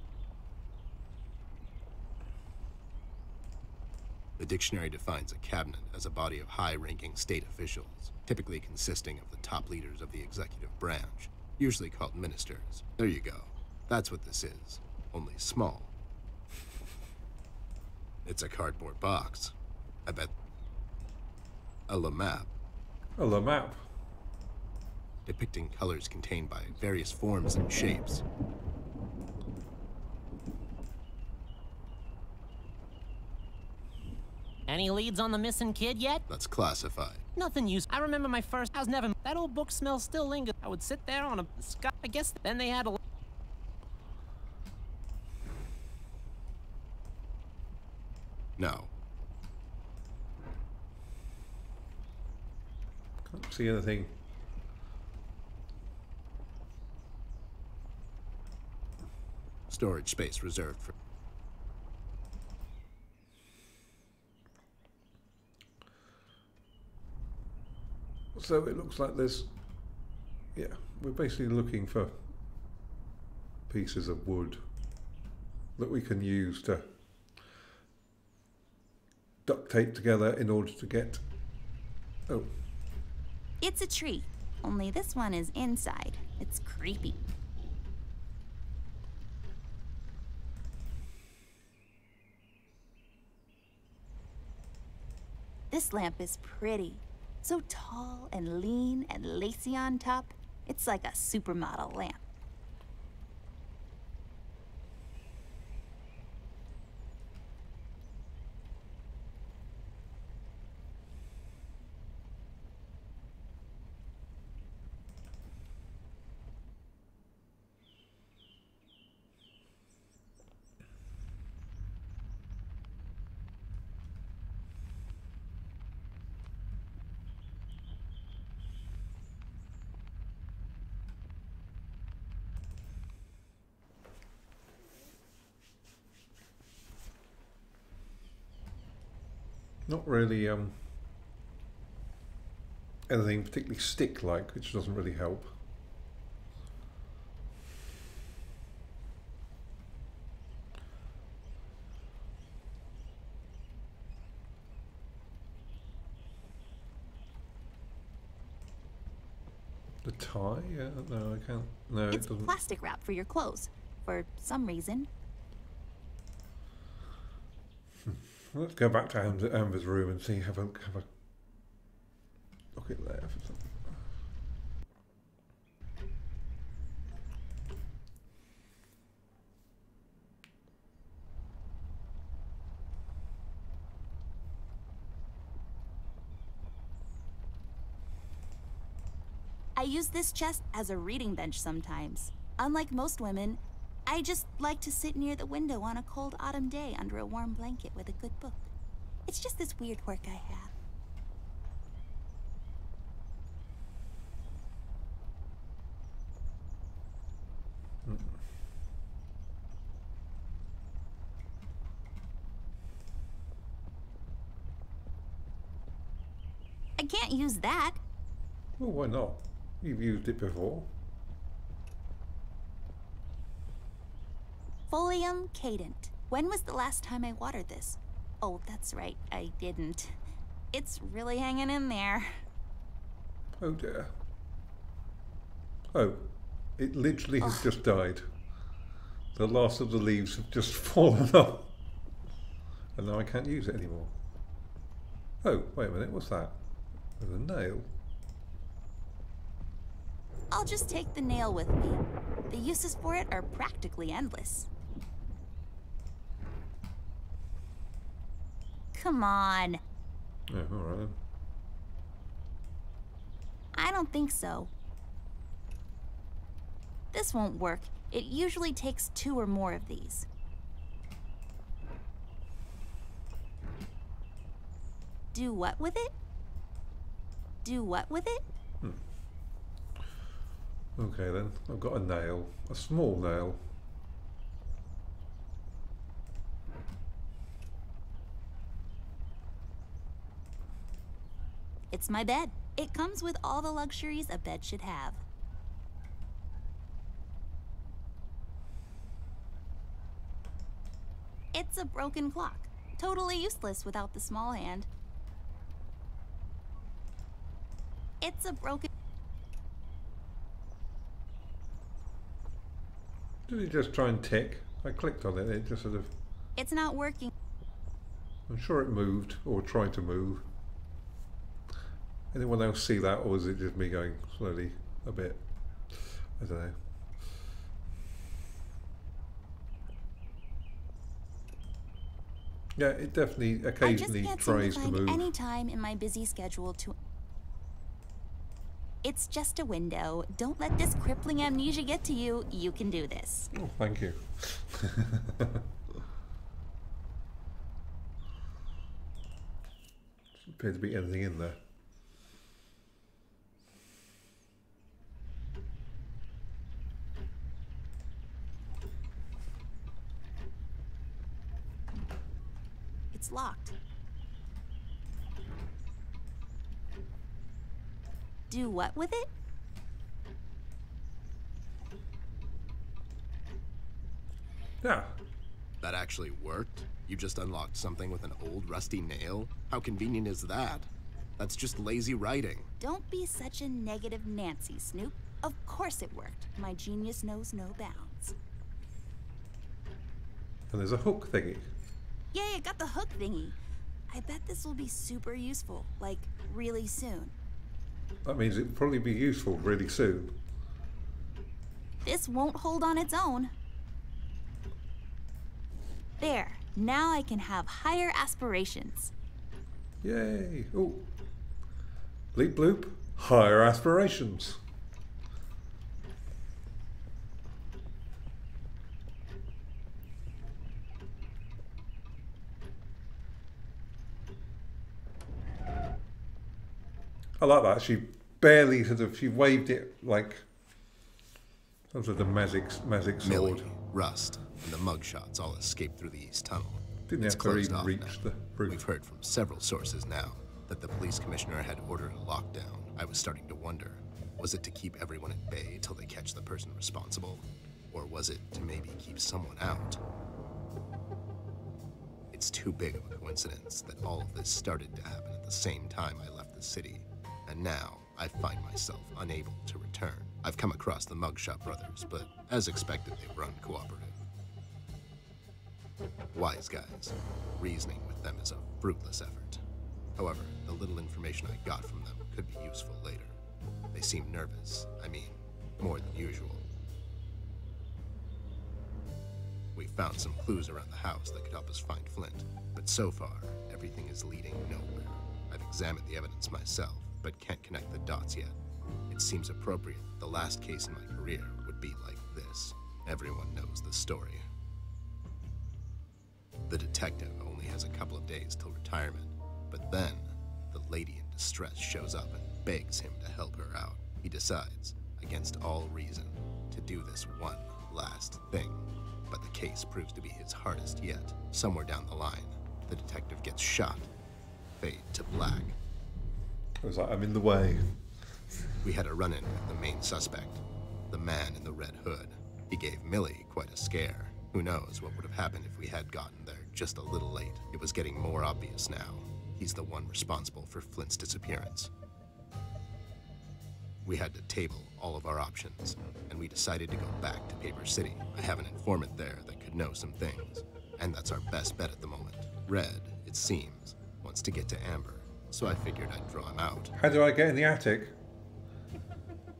The dictionary defines a cabinet as a body of high-ranking state officials, typically consisting of the top leaders of the executive branch, usually called ministers. There you go. That's what this is, only small. It's a cardboard box. I bet... a map. Oh, the map. Depicting colors contained by various forms and shapes. Any leads on the missing kid yet? That's classified. Nothing used. I remember my first. I was never. That old book smell still lingers. I would sit there on a sky. I guess then they had a. No. Can't see anything. Storage space reserved for... So it looks like there's... Yeah, we're basically looking for pieces of wood that we can use to duct tape together in order to get Oh. It's a tree, only this one is inside. It's creepy. This lamp is pretty. So tall and lean and lacy on top. It's like a supermodel lamp. Not really anything particularly stick-like, which doesn't really help. The tie? Yeah, no, I can't. No, It's it doesn't. plastic wrap for your clothes, for some reason. Let's go back to Amber's room and see, have a look at there for something. I use this chest as a reading bench sometimes. Unlike most women, I just like to sit near the window on a cold autumn day under a warm blanket with a good book. It's just this weird quirk I have. I can't use that. Well, why not? You've used it before. Folium cadent. When was the last time I watered this? Oh, that's right, I didn't. It's really hanging in there. Oh dear. Oh, it literally has just died. The last of the leaves have just fallen off. And now I can't use it anymore. Oh, wait a minute, what's that? There's a nail. I'll just take the nail with me. The uses for it are practically endless. Come on. Yeah, alright then. I don't think so. This won't work. It usually takes 2 or more of these. Do what with it? Do what with it? Okay then, I've got a nail. A small nail. It's my bed. It comes with all the luxuries a bed should have. It's a broken clock. Totally useless without the small hand. It's a broken... Did it just try and tick? I clicked on it, it just sort of... It's not working. I'm sure it moved, or tried to move. Anyone else see that, or is it just me going slowly a bit? I don't know. Yeah, it definitely occasionally tries to move. I just can't seem to find any time in my busy schedule to... It's just a window. Don't let this crippling amnesia get to you. You can do this. Oh, thank you. Doesn't appear to be anything in there. It's locked. Do what with it? Yeah. That actually worked? You just unlocked something with an old rusty nail? How convenient is that? That's just lazy writing. Don't be such a negative Nancy, Snoop. Of course it worked. My genius knows no bounds. And there's a hook thingy. Yay, I got the hook thingy. I bet this will be super useful, like really soon. That means it'll probably be useful really soon. This won't hold on its own. There, now I can have higher aspirations. Yay! Oh, bleep bloop, higher aspirations. I like that. She barely she waved it like some sort of magic sword. Millie, Rust, and the mugshots all escaped through the east tunnel. Didn't It's have to closed even off reach now. the roof. We've heard from several sources now that the police commissioner had ordered a lockdown. I was starting to wonder, was it to keep everyone at bay till they catch the person responsible? Or was it to maybe keep someone out? It's too big of a coincidence that all of this started to happen at the same time I left the city. And now, I find myself unable to return. I've come across the Mugshot brothers, but as expected, they were uncooperative. Wise guys. Reasoning with them is a fruitless effort. However, the little information I got from them could be useful later. They seem nervous. I mean, more than usual. We found some clues around the house that could help us find Flint, but so far, everything is leading nowhere. I've examined the evidence myself, but can't connect the dots yet. It seems appropriate that the last case in my career would be like this. Everyone knows the story. The detective only has a couple of days till retirement, but then the lady in distress shows up and begs him to help her out. He decides, against all reason, to do this one last thing. But the case proves to be his hardest yet. Somewhere down the line, the detective gets shot. Fade to black. I was like, I'm in the way. We had a run-in with the main suspect, the man in the red hood. He gave Millie quite a scare. Who knows what would have happened if we had gotten there just a little late. It was getting more obvious now. He's the one responsible for Flint's disappearance. We had to table all of our options, and we decided to go back to Paper City. I have an informant there that could know some things, and that's our best bet at the moment. Red, it seems, wants to get to Amber, so I figured I'd draw him out. How do I get in the attic?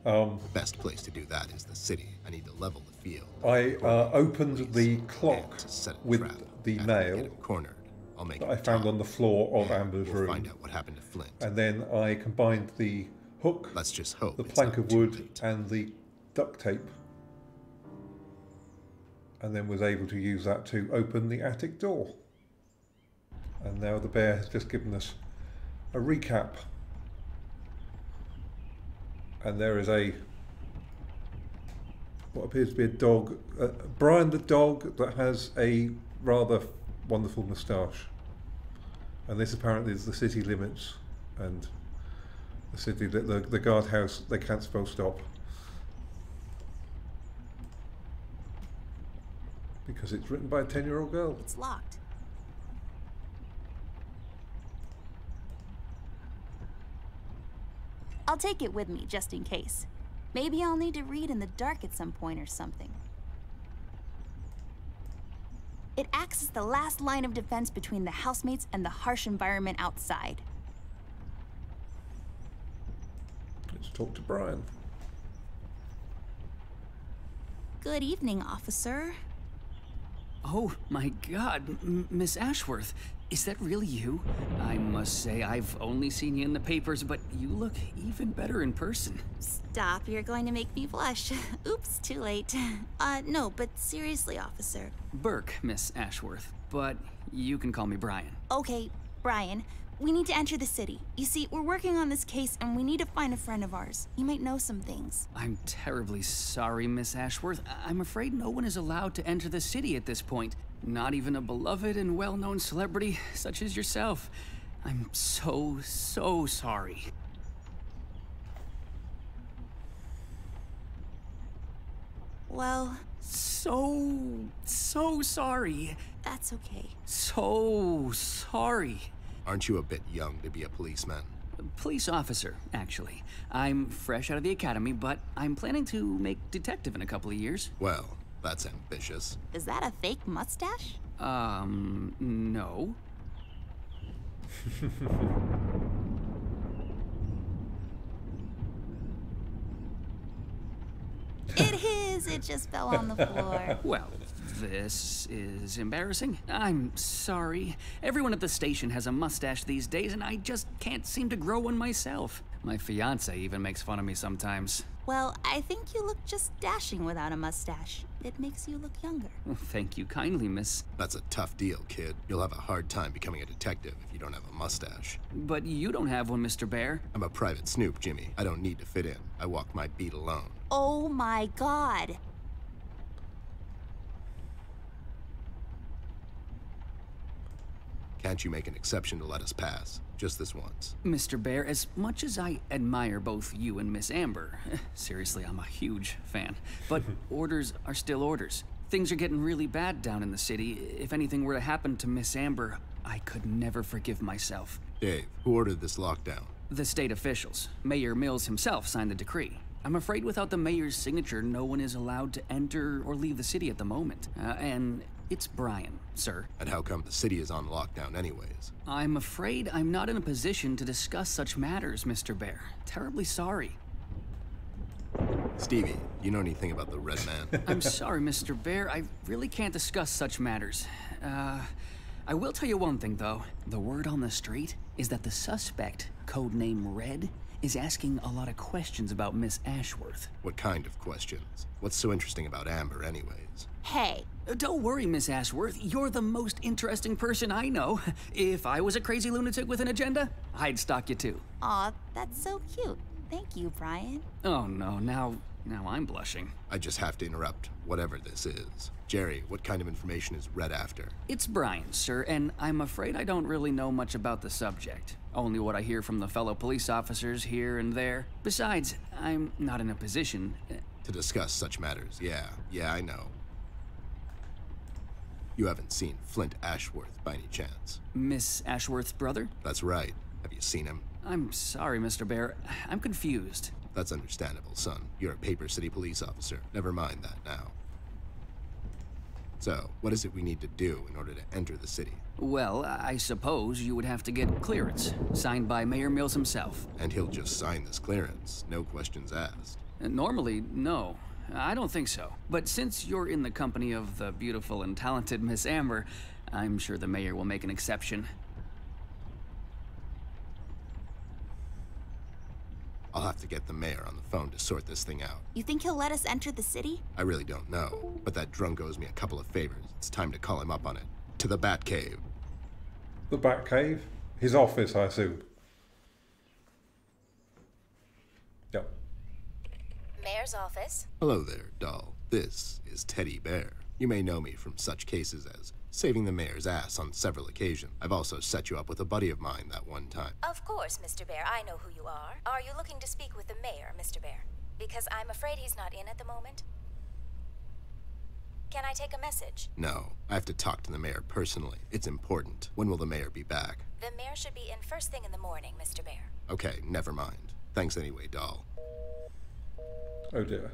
The best place to do that is the city. I need to level the field. I opened the clock And to set a with trap. the After I get nail him cornered, I'll make that him I found talk. on the floor of And Amber's we'll room. find out what happened to Flint. And then I combined the hook, Let's just hope the it's plank not of too wood, late. and the duct tape. And then was able to use that to open the attic door. And now the bear has just given us a recap. And there is what appears to be a dog, Brian the dog, that has a rather wonderful moustache. And this apparently is the city limits, and the city, the guardhouse, they can't spell stop. Because it's written by a 10-year-old girl. It's locked. I'll take it with me, just in case. Maybe I'll need to read in the dark at some point or something. It acts as the last line of defense between the housemates and the harsh environment outside. Let's talk to Brian. Good evening, officer. Oh my god, Miss Ashworth, is that really you? I must say, I've only seen you in the papers, but you look even better in person. Stop, you're going to make me blush. Oops, too late. No, but seriously, officer. Burke, Miss Ashworth, but you can call me Brian. Okay, Brian, we need to enter the city. You see, we're working on this case and we need to find a friend of ours. He might know some things. I'm terribly sorry, Miss Ashworth. I'm afraid no one is allowed to enter the city at this point. Not even a beloved and well-known celebrity such as yourself. I'm so sorry. Well, So sorry. that's okay. So sorry. Aren't you a bit young to be a policeman? Police officer, actually. I'm fresh out of the academy, but I'm planning to make detective in a couple of years. Well, that's ambitious. Is that a fake mustache? No. It is! It just fell on the floor. Well, this is embarrassing. I'm sorry. Everyone at the station has a mustache these days, and I just can't seem to grow one myself. My fiance even makes fun of me sometimes. Well, I think you look just dashing without a mustache. It makes you look younger. Thank you kindly, miss. That's a tough deal, kid. You'll have a hard time becoming a detective if you don't have a mustache. But you don't have one, Mr. Bear. I'm a private snoop, Jimmy. I don't need to fit in. I walk my beat alone. Oh my god. Can't you make an exception to let us pass? Just this once. Mr. Bear, as much as I admire both you and Miss Amber, seriously, I'm a huge fan, but orders are still orders. Things are getting really bad down in the city. If anything were to happen to Miss Amber, I could never forgive myself. Dave, who ordered this lockdown? The state officials. Mayor Mills himself signed the decree. I'm afraid without the mayor's signature, no one is allowed to enter or leave the city at the moment. And it's Brian, sir. And how come the city is on lockdown anyways? I'm afraid I'm not in a position to discuss such matters, Mr. Bear. Terribly sorry. Stevie, you know anything about the Red Man? I'm sorry, Mr. Bear. I really can't discuss such matters. I will tell you one thing, though. The word on the street is that the suspect, codename Red, is asking a lot of questions about Miss Ashworth. What kind of questions? What's so interesting about Amber anyways? Hey. Don't worry, Miss Ashworth. You're the most interesting person I know. If I was a crazy lunatic with an agenda, I'd stalk you too. Aw, that's so cute. Thank you, Brian. Oh no, now I'm blushing. I just have to interrupt, whatever this is. Jerry, what kind of information is Red after? It's Brian, sir, and I'm afraid I don't really know much about the subject. Only what I hear from the fellow police officers here and there. Besides, I'm not in a position... to discuss such matters, yeah, I know. You haven't seen Flint Ashworth by any chance? Miss Ashworth's brother? That's right. Have you seen him? I'm sorry, Mr. Bear. I'm confused. That's understandable, son. You're a Paper City police officer. Never mind that now. So, what is it we need to do in order to enter the city? Well, I suppose you would have to get clearance, signed by Mayor Mills himself. And he'll just sign this clearance, no questions asked. Normally, no. I don't think so. But since you're in the company of the beautiful and talented Miss Amber, I'm sure the mayor will make an exception. I'll have to get the mayor on the phone to sort this thing out. You think he'll let us enter the city? I really don't know, but that drunk owes me a couple of favors. It's time to call him up on it. To the Batcave. The Batcave? His office, I assume. Yep. Mayor's office. Hello there, doll. This is Teddy Bear. You may know me from such cases as saving the mayor's ass on several occasions. I've also set you up with a buddy of mine that one time. Of course, Mr. Bear. I know who you are. Are you looking to speak with the mayor, Mr. Bear? Because I'm afraid he's not in at the moment. Can I take a message? No, I have to talk to the mayor personally. It's important. When will the mayor be back? The mayor should be in first thing in the morning, Mr. Bear. Okay, never mind. Thanks anyway, doll. Oh dear.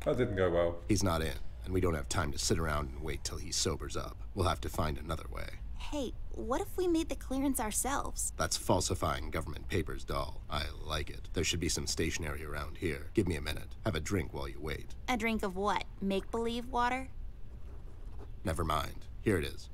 That didn't go well. He's not in, and we don't have time to sit around and wait till he sobers up. We'll have to find another way. Hey, what if we made the clearance ourselves? That's falsifying government papers, doll. I like it. There should be some stationery around here. Give me a minute. Have a drink while you wait. A drink of what? Make-believe water? Never mind. Here it is.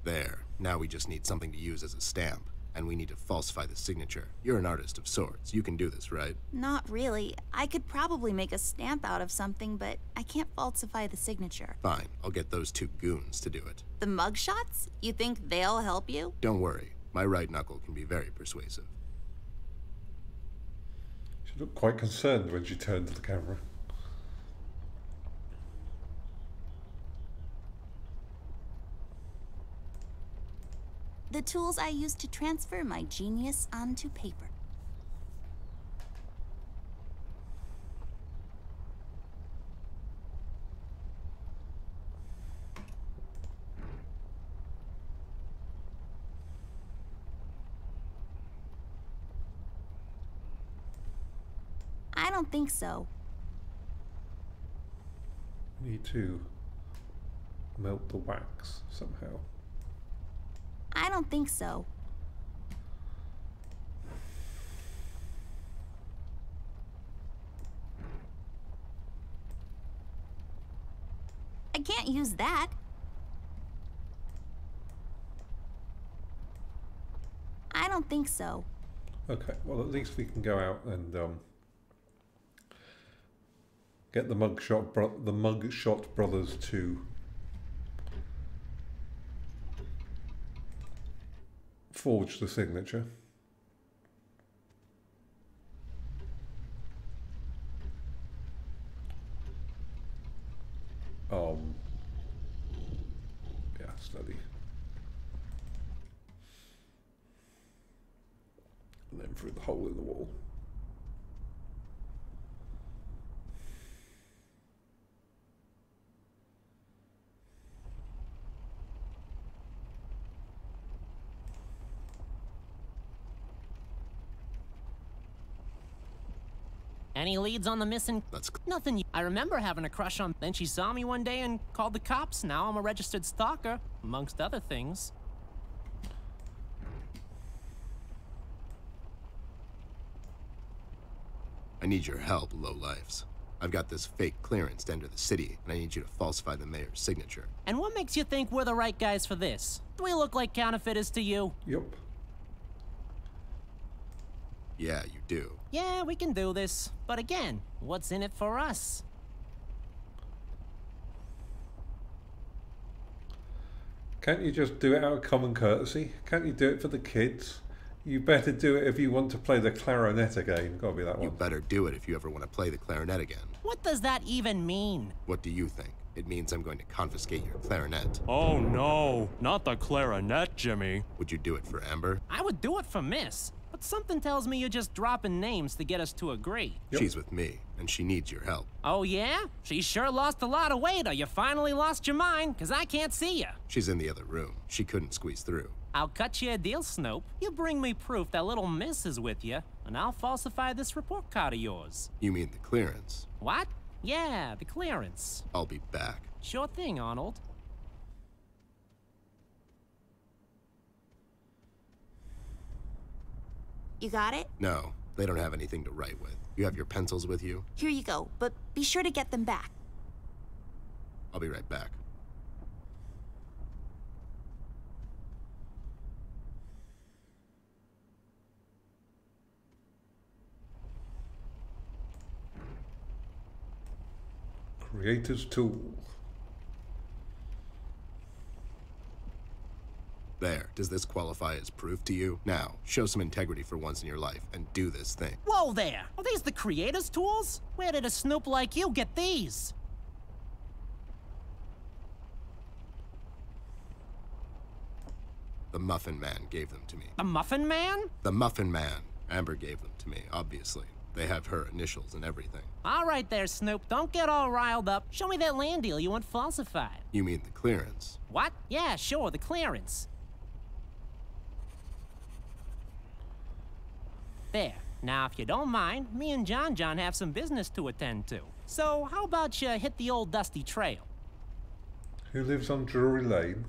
There. Now we just need something to use as a stamp. And we need to falsify the signature. You're an artist of sorts. You can do this, right? Not really. I could probably make a stamp out of something, but I can't falsify the signature. Fine. I'll get those two goons to do it. The mugshots? You think they'll help you? Don't worry. My right knuckle can be very persuasive. She looked quite concerned when she turned to the camera. The tools I use to transfer my genius onto paper. don't think so. Need to melt the wax somehow. I don't think so. I can't use that. I don't think so. Okay, well at least we can go out and get the mugshot brothers to forge the signature. Yeah, study. And then through the hole in the wall. Any leads on the missing? Nothing. I remember having a crush on. Then she saw me one day and called the cops. Now I'm a registered stalker, amongst other things. I need your help, lowlifes. I've got this fake clearance to enter the city, and I need you to falsify the mayor's signature. And what makes you think we're the right guys for this? Do we look like counterfeiters to you? Yep. Yeah, you do. Yeah, we can do this. But again, what's in it for us? Can't you just do it out of common courtesy? Can't you do it for the kids? You better do it if you want to play the clarinet again. Gotta be that one. You better do it if you ever want to play the clarinet again. What does that even mean? What do you think? It means I'm going to confiscate your clarinet. Oh no, not the clarinet, Jimmy. Would you do it for Amber? I would do it for Miss. But something tells me you're just dropping names to get us to agree. Yep. She's with me, and she needs your help. Oh yeah? She sure lost a lot of weight, or you finally lost your mind, because I can't see you. She's in the other room. She couldn't squeeze through. I'll cut you a deal, Snoop. You bring me proof that little Miss is with you, and I'll falsify this report card of yours. You mean the clearance? What? Yeah, the clearance. I'll be back. Sure thing, Arnold. You got it? No, they don't have anything to write with. You have your pencils with you? Here you go, but be sure to get them back. I'll be right back. Creator's tool. There, does this qualify as proof to you? Now, show some integrity for once in your life and do this thing. Whoa there! Are these the creator's tools? Where did a snoop like you get these? The Muffin Man gave them to me. The Muffin Man? The Muffin Man. Amber gave them to me, obviously. They have her initials and everything. All right there, Snoop. Don't get all riled up. Show me that land deal you want falsified. You mean the clearance? What? Yeah, sure, the clearance. There. Now, if you don't mind, me and John have some business to attend to. So, how about you hit the old dusty trail? Who lives on Drury Lane?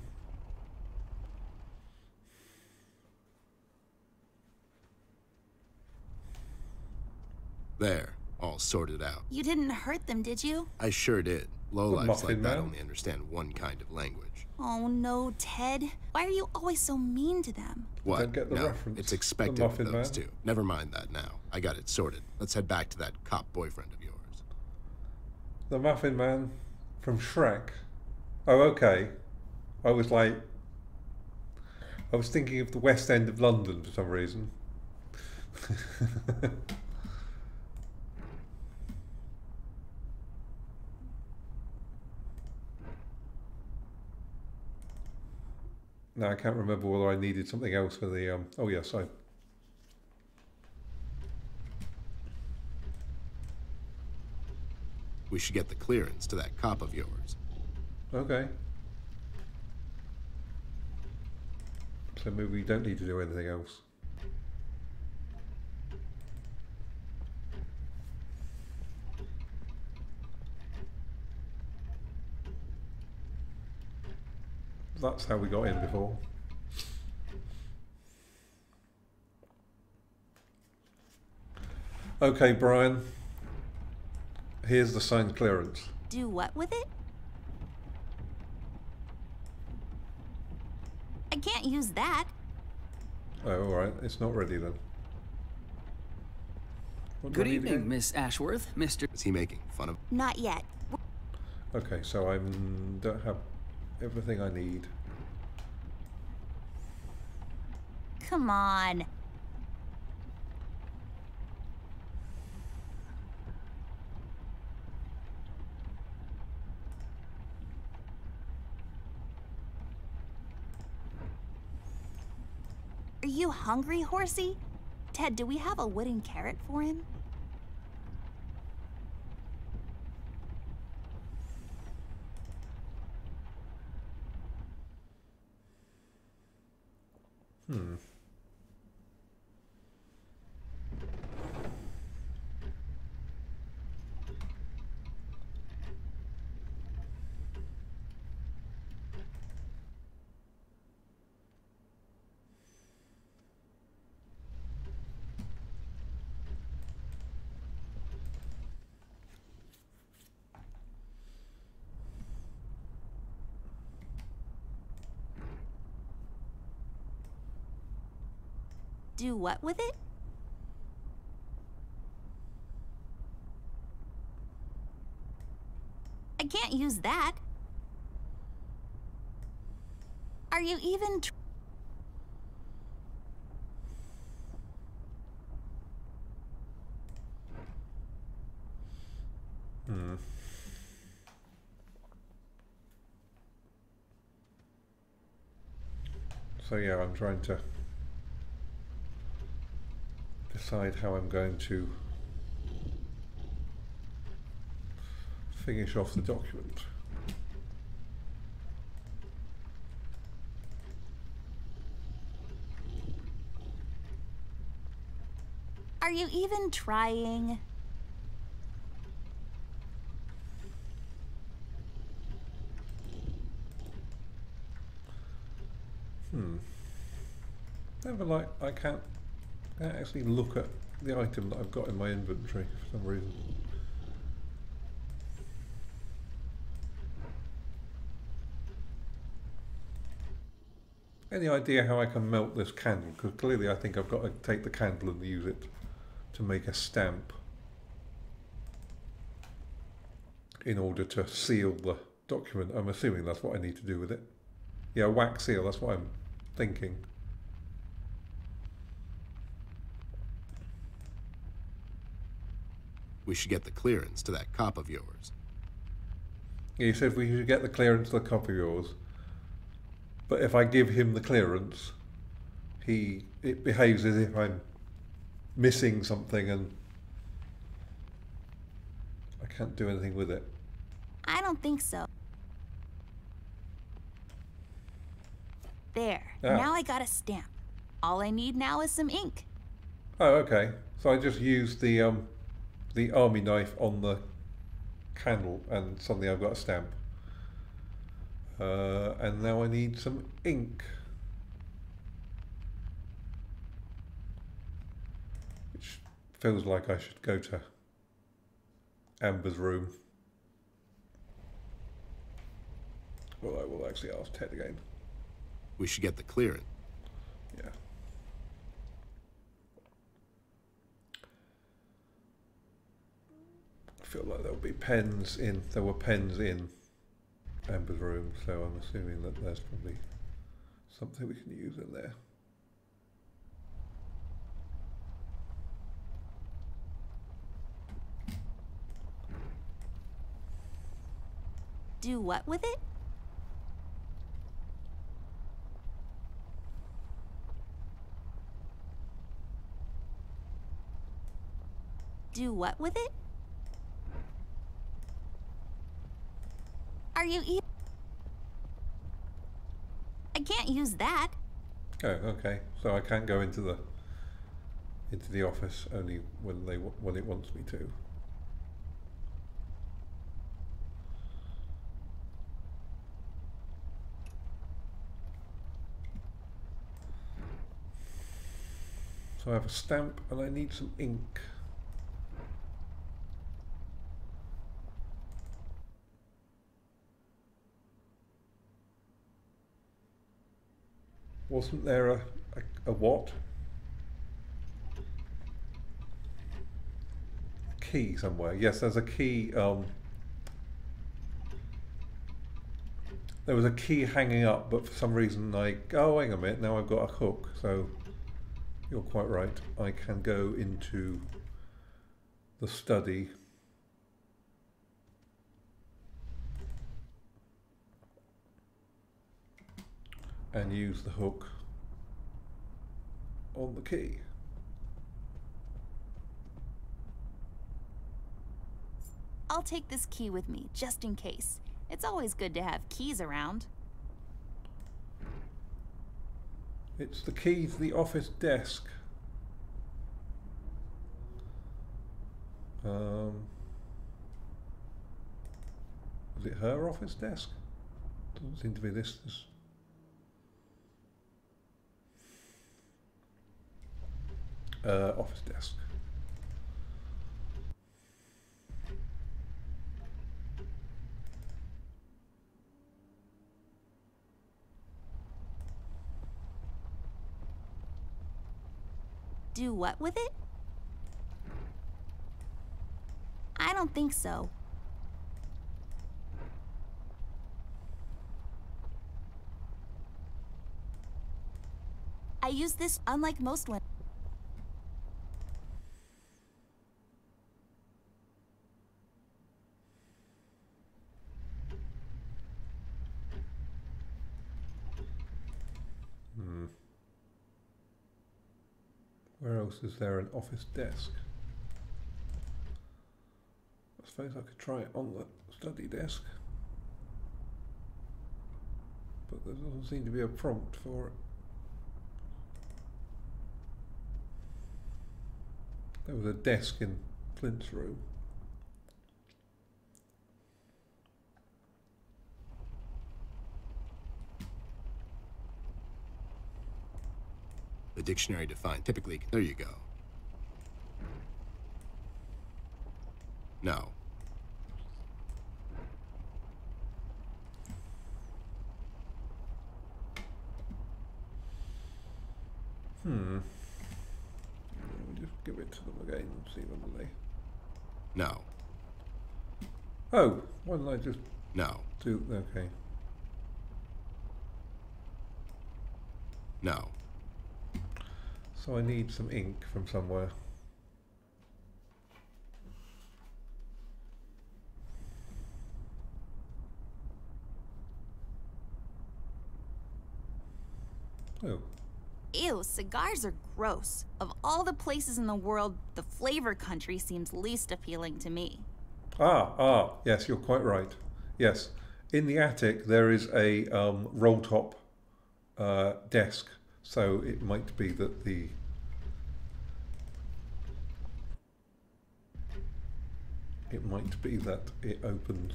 There, all sorted out. You didn't hurt them, did you? I sure did. Lowlifes like that Man? only understand one kind of language. Oh no, Ted. Why are you always so mean to them? What? Don't get the No, reference. it's The expected of Muffin those Man? two. Never mind that now. I got it sorted. Let's head back to that cop boyfriend of yours. The Muffin Man from Shrek. Oh, okay. I was thinking of the West End of London for some reason. Now I can't remember whether I needed something else for the oh yes, We should get the clearance to that cop of yours. okay. So maybe we don't need to do anything else. that's how we got in before. Okay, Brian. Here's the signed clearance. Do what with it? I can't use that. Oh, alright. It's not ready then. What do I Good need evening, again? Miss Ashworth. Mr. Is he making fun of? Not yet. Okay, so I don't have everything I need. Come on. Are you hungry, horsey? Ted, do we have a wooden carrot for him? Do what with it? I can't use that. Are you even So yeah, I'm trying to decide how I'm going to finish off the document. Are you even trying? Never like I can't actually look at the item that I've got in my inventory for some reason. Any idea how I can melt this candle? Because clearly I think I've got to take the candle and use it to make a stamp in order to seal the document. I'm assuming that's what I need to do with it. Yeah, wax seal, that's what I'm thinking. We should get the clearance to that cop of yours. He said we should get the clearance to the copy of yours, but if I give him the clearance, it behaves as if I'm missing something and I can't do anything with it. I don't think so. There. Ah. Now I got a stamp. All I need now is some ink. Oh, okay. So I just used the army knife on the candle and suddenly I've got a stamp. And now I need some ink. Which feels like I should go to Amber's room. Well, I will actually ask Ted again. We should get the clearance. Yeah. I feel like there were pens in Amber's room, so I'm assuming that there's probably something we can use in there. Do what with it? Do what with it? Are you I can't use that. Oh, okay. So I can't go into the office only when it wants me to. So I have a stamp and I need some ink. Wasn't there a what? Key somewhere. Yes, there's a key. There was a key hanging up, but for some reason oh, hang a minute, now I've got a hook. So you're quite right. I can go into the study. And use the hook on the key. I'll take this key with me, just in case. It's always good to have keys around. It's the key to the office desk. Is it her office desk? Doesn't seem to be this. Office desk. Do what with it? I don't think so. I use this unlike most ones. Where else is there an office desk? I suppose I could try it on the study desk. But there doesn't seem to be a prompt for it. There was a desk in Flint's room. The dictionary defined typically. There you go. No. Just give it to them again and see whether they. No. Oh, why didn't I just No. do? Okay. No. So I need some ink from somewhere. Oh. Ew, cigars are gross. Of all the places in the world, the flavor country seems least appealing to me. Yes, you're quite right. Yes, in the attic there is a roll top desk, so it might be that it opens,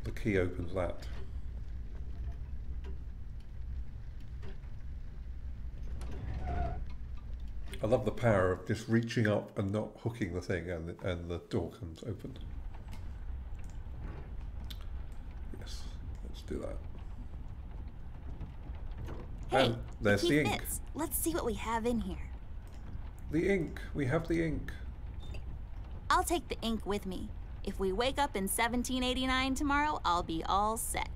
the key opens that. I love the power of just reaching up and not hooking the thing, and the door comes open. Yes, let's do that. Hey, and there's the ink. Fits. Let's see what we have in here. The ink. We have the ink. I'll take the ink with me. If we wake up in 1789 tomorrow, I'll be all set.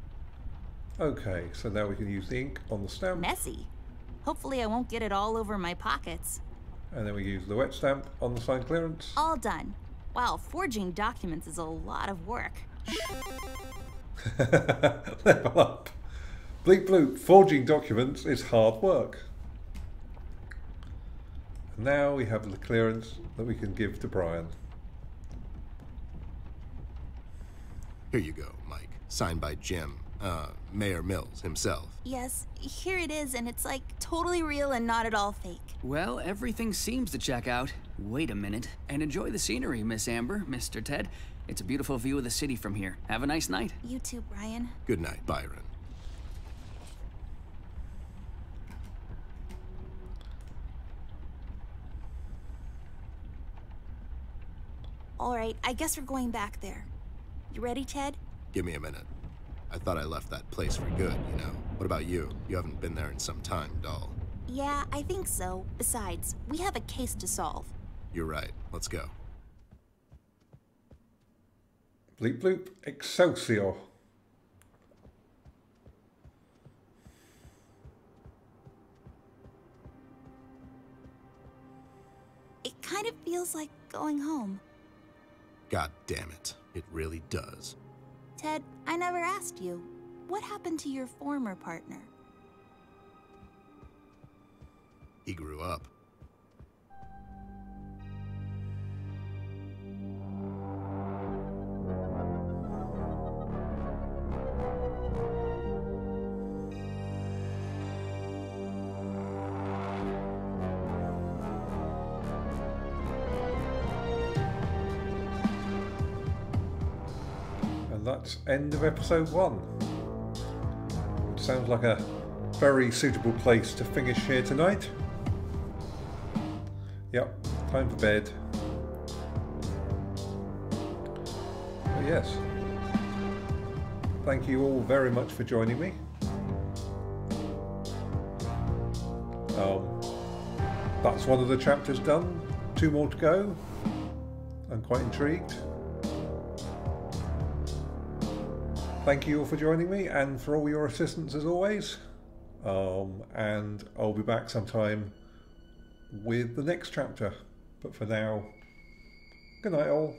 Okay, so now we can use the ink on the stamp. Messy. Hopefully I won't get it all over my pockets. And then we use the wet stamp on the signed clearance. All done. Wow, forging documents is a lot of work. Level up. Bleep bloop, forging documents is hard work. And now we have the clearance that we can give to Brian. Here you go, Mike. Signed by Jim, Mayor Mills himself. Yes, here it is, and it's like totally real and not at all fake. Well, everything seems to check out. Wait a minute. And enjoy the scenery, Miss Amber, Mr. Ted. It's a beautiful view of the city from here. Have a nice night. You too, Brian. Good night, Byron. Alright, I guess we're going back there. You ready, Ted? Give me a minute. I thought I left that place for good, you know. What about you? You haven't been there in some time, doll. Yeah, I think so. Besides, we have a case to solve. You're right. Let's go. Bleep bloop, Excelsior. It kind of feels like going home. God damn it. It really does. Ted, I never asked you. What happened to your former partner? He grew up. And that's end of episode 1. It sounds like a very suitable place to finish here tonight. Yep, time for bed. But yes, thank you all very much for joining me. That's one of the chapters done. 2 more to go. I'm quite intrigued. Thank you all for joining me and for all your assistance as always. And I'll be back sometime with the next chapter. But for now, good night all.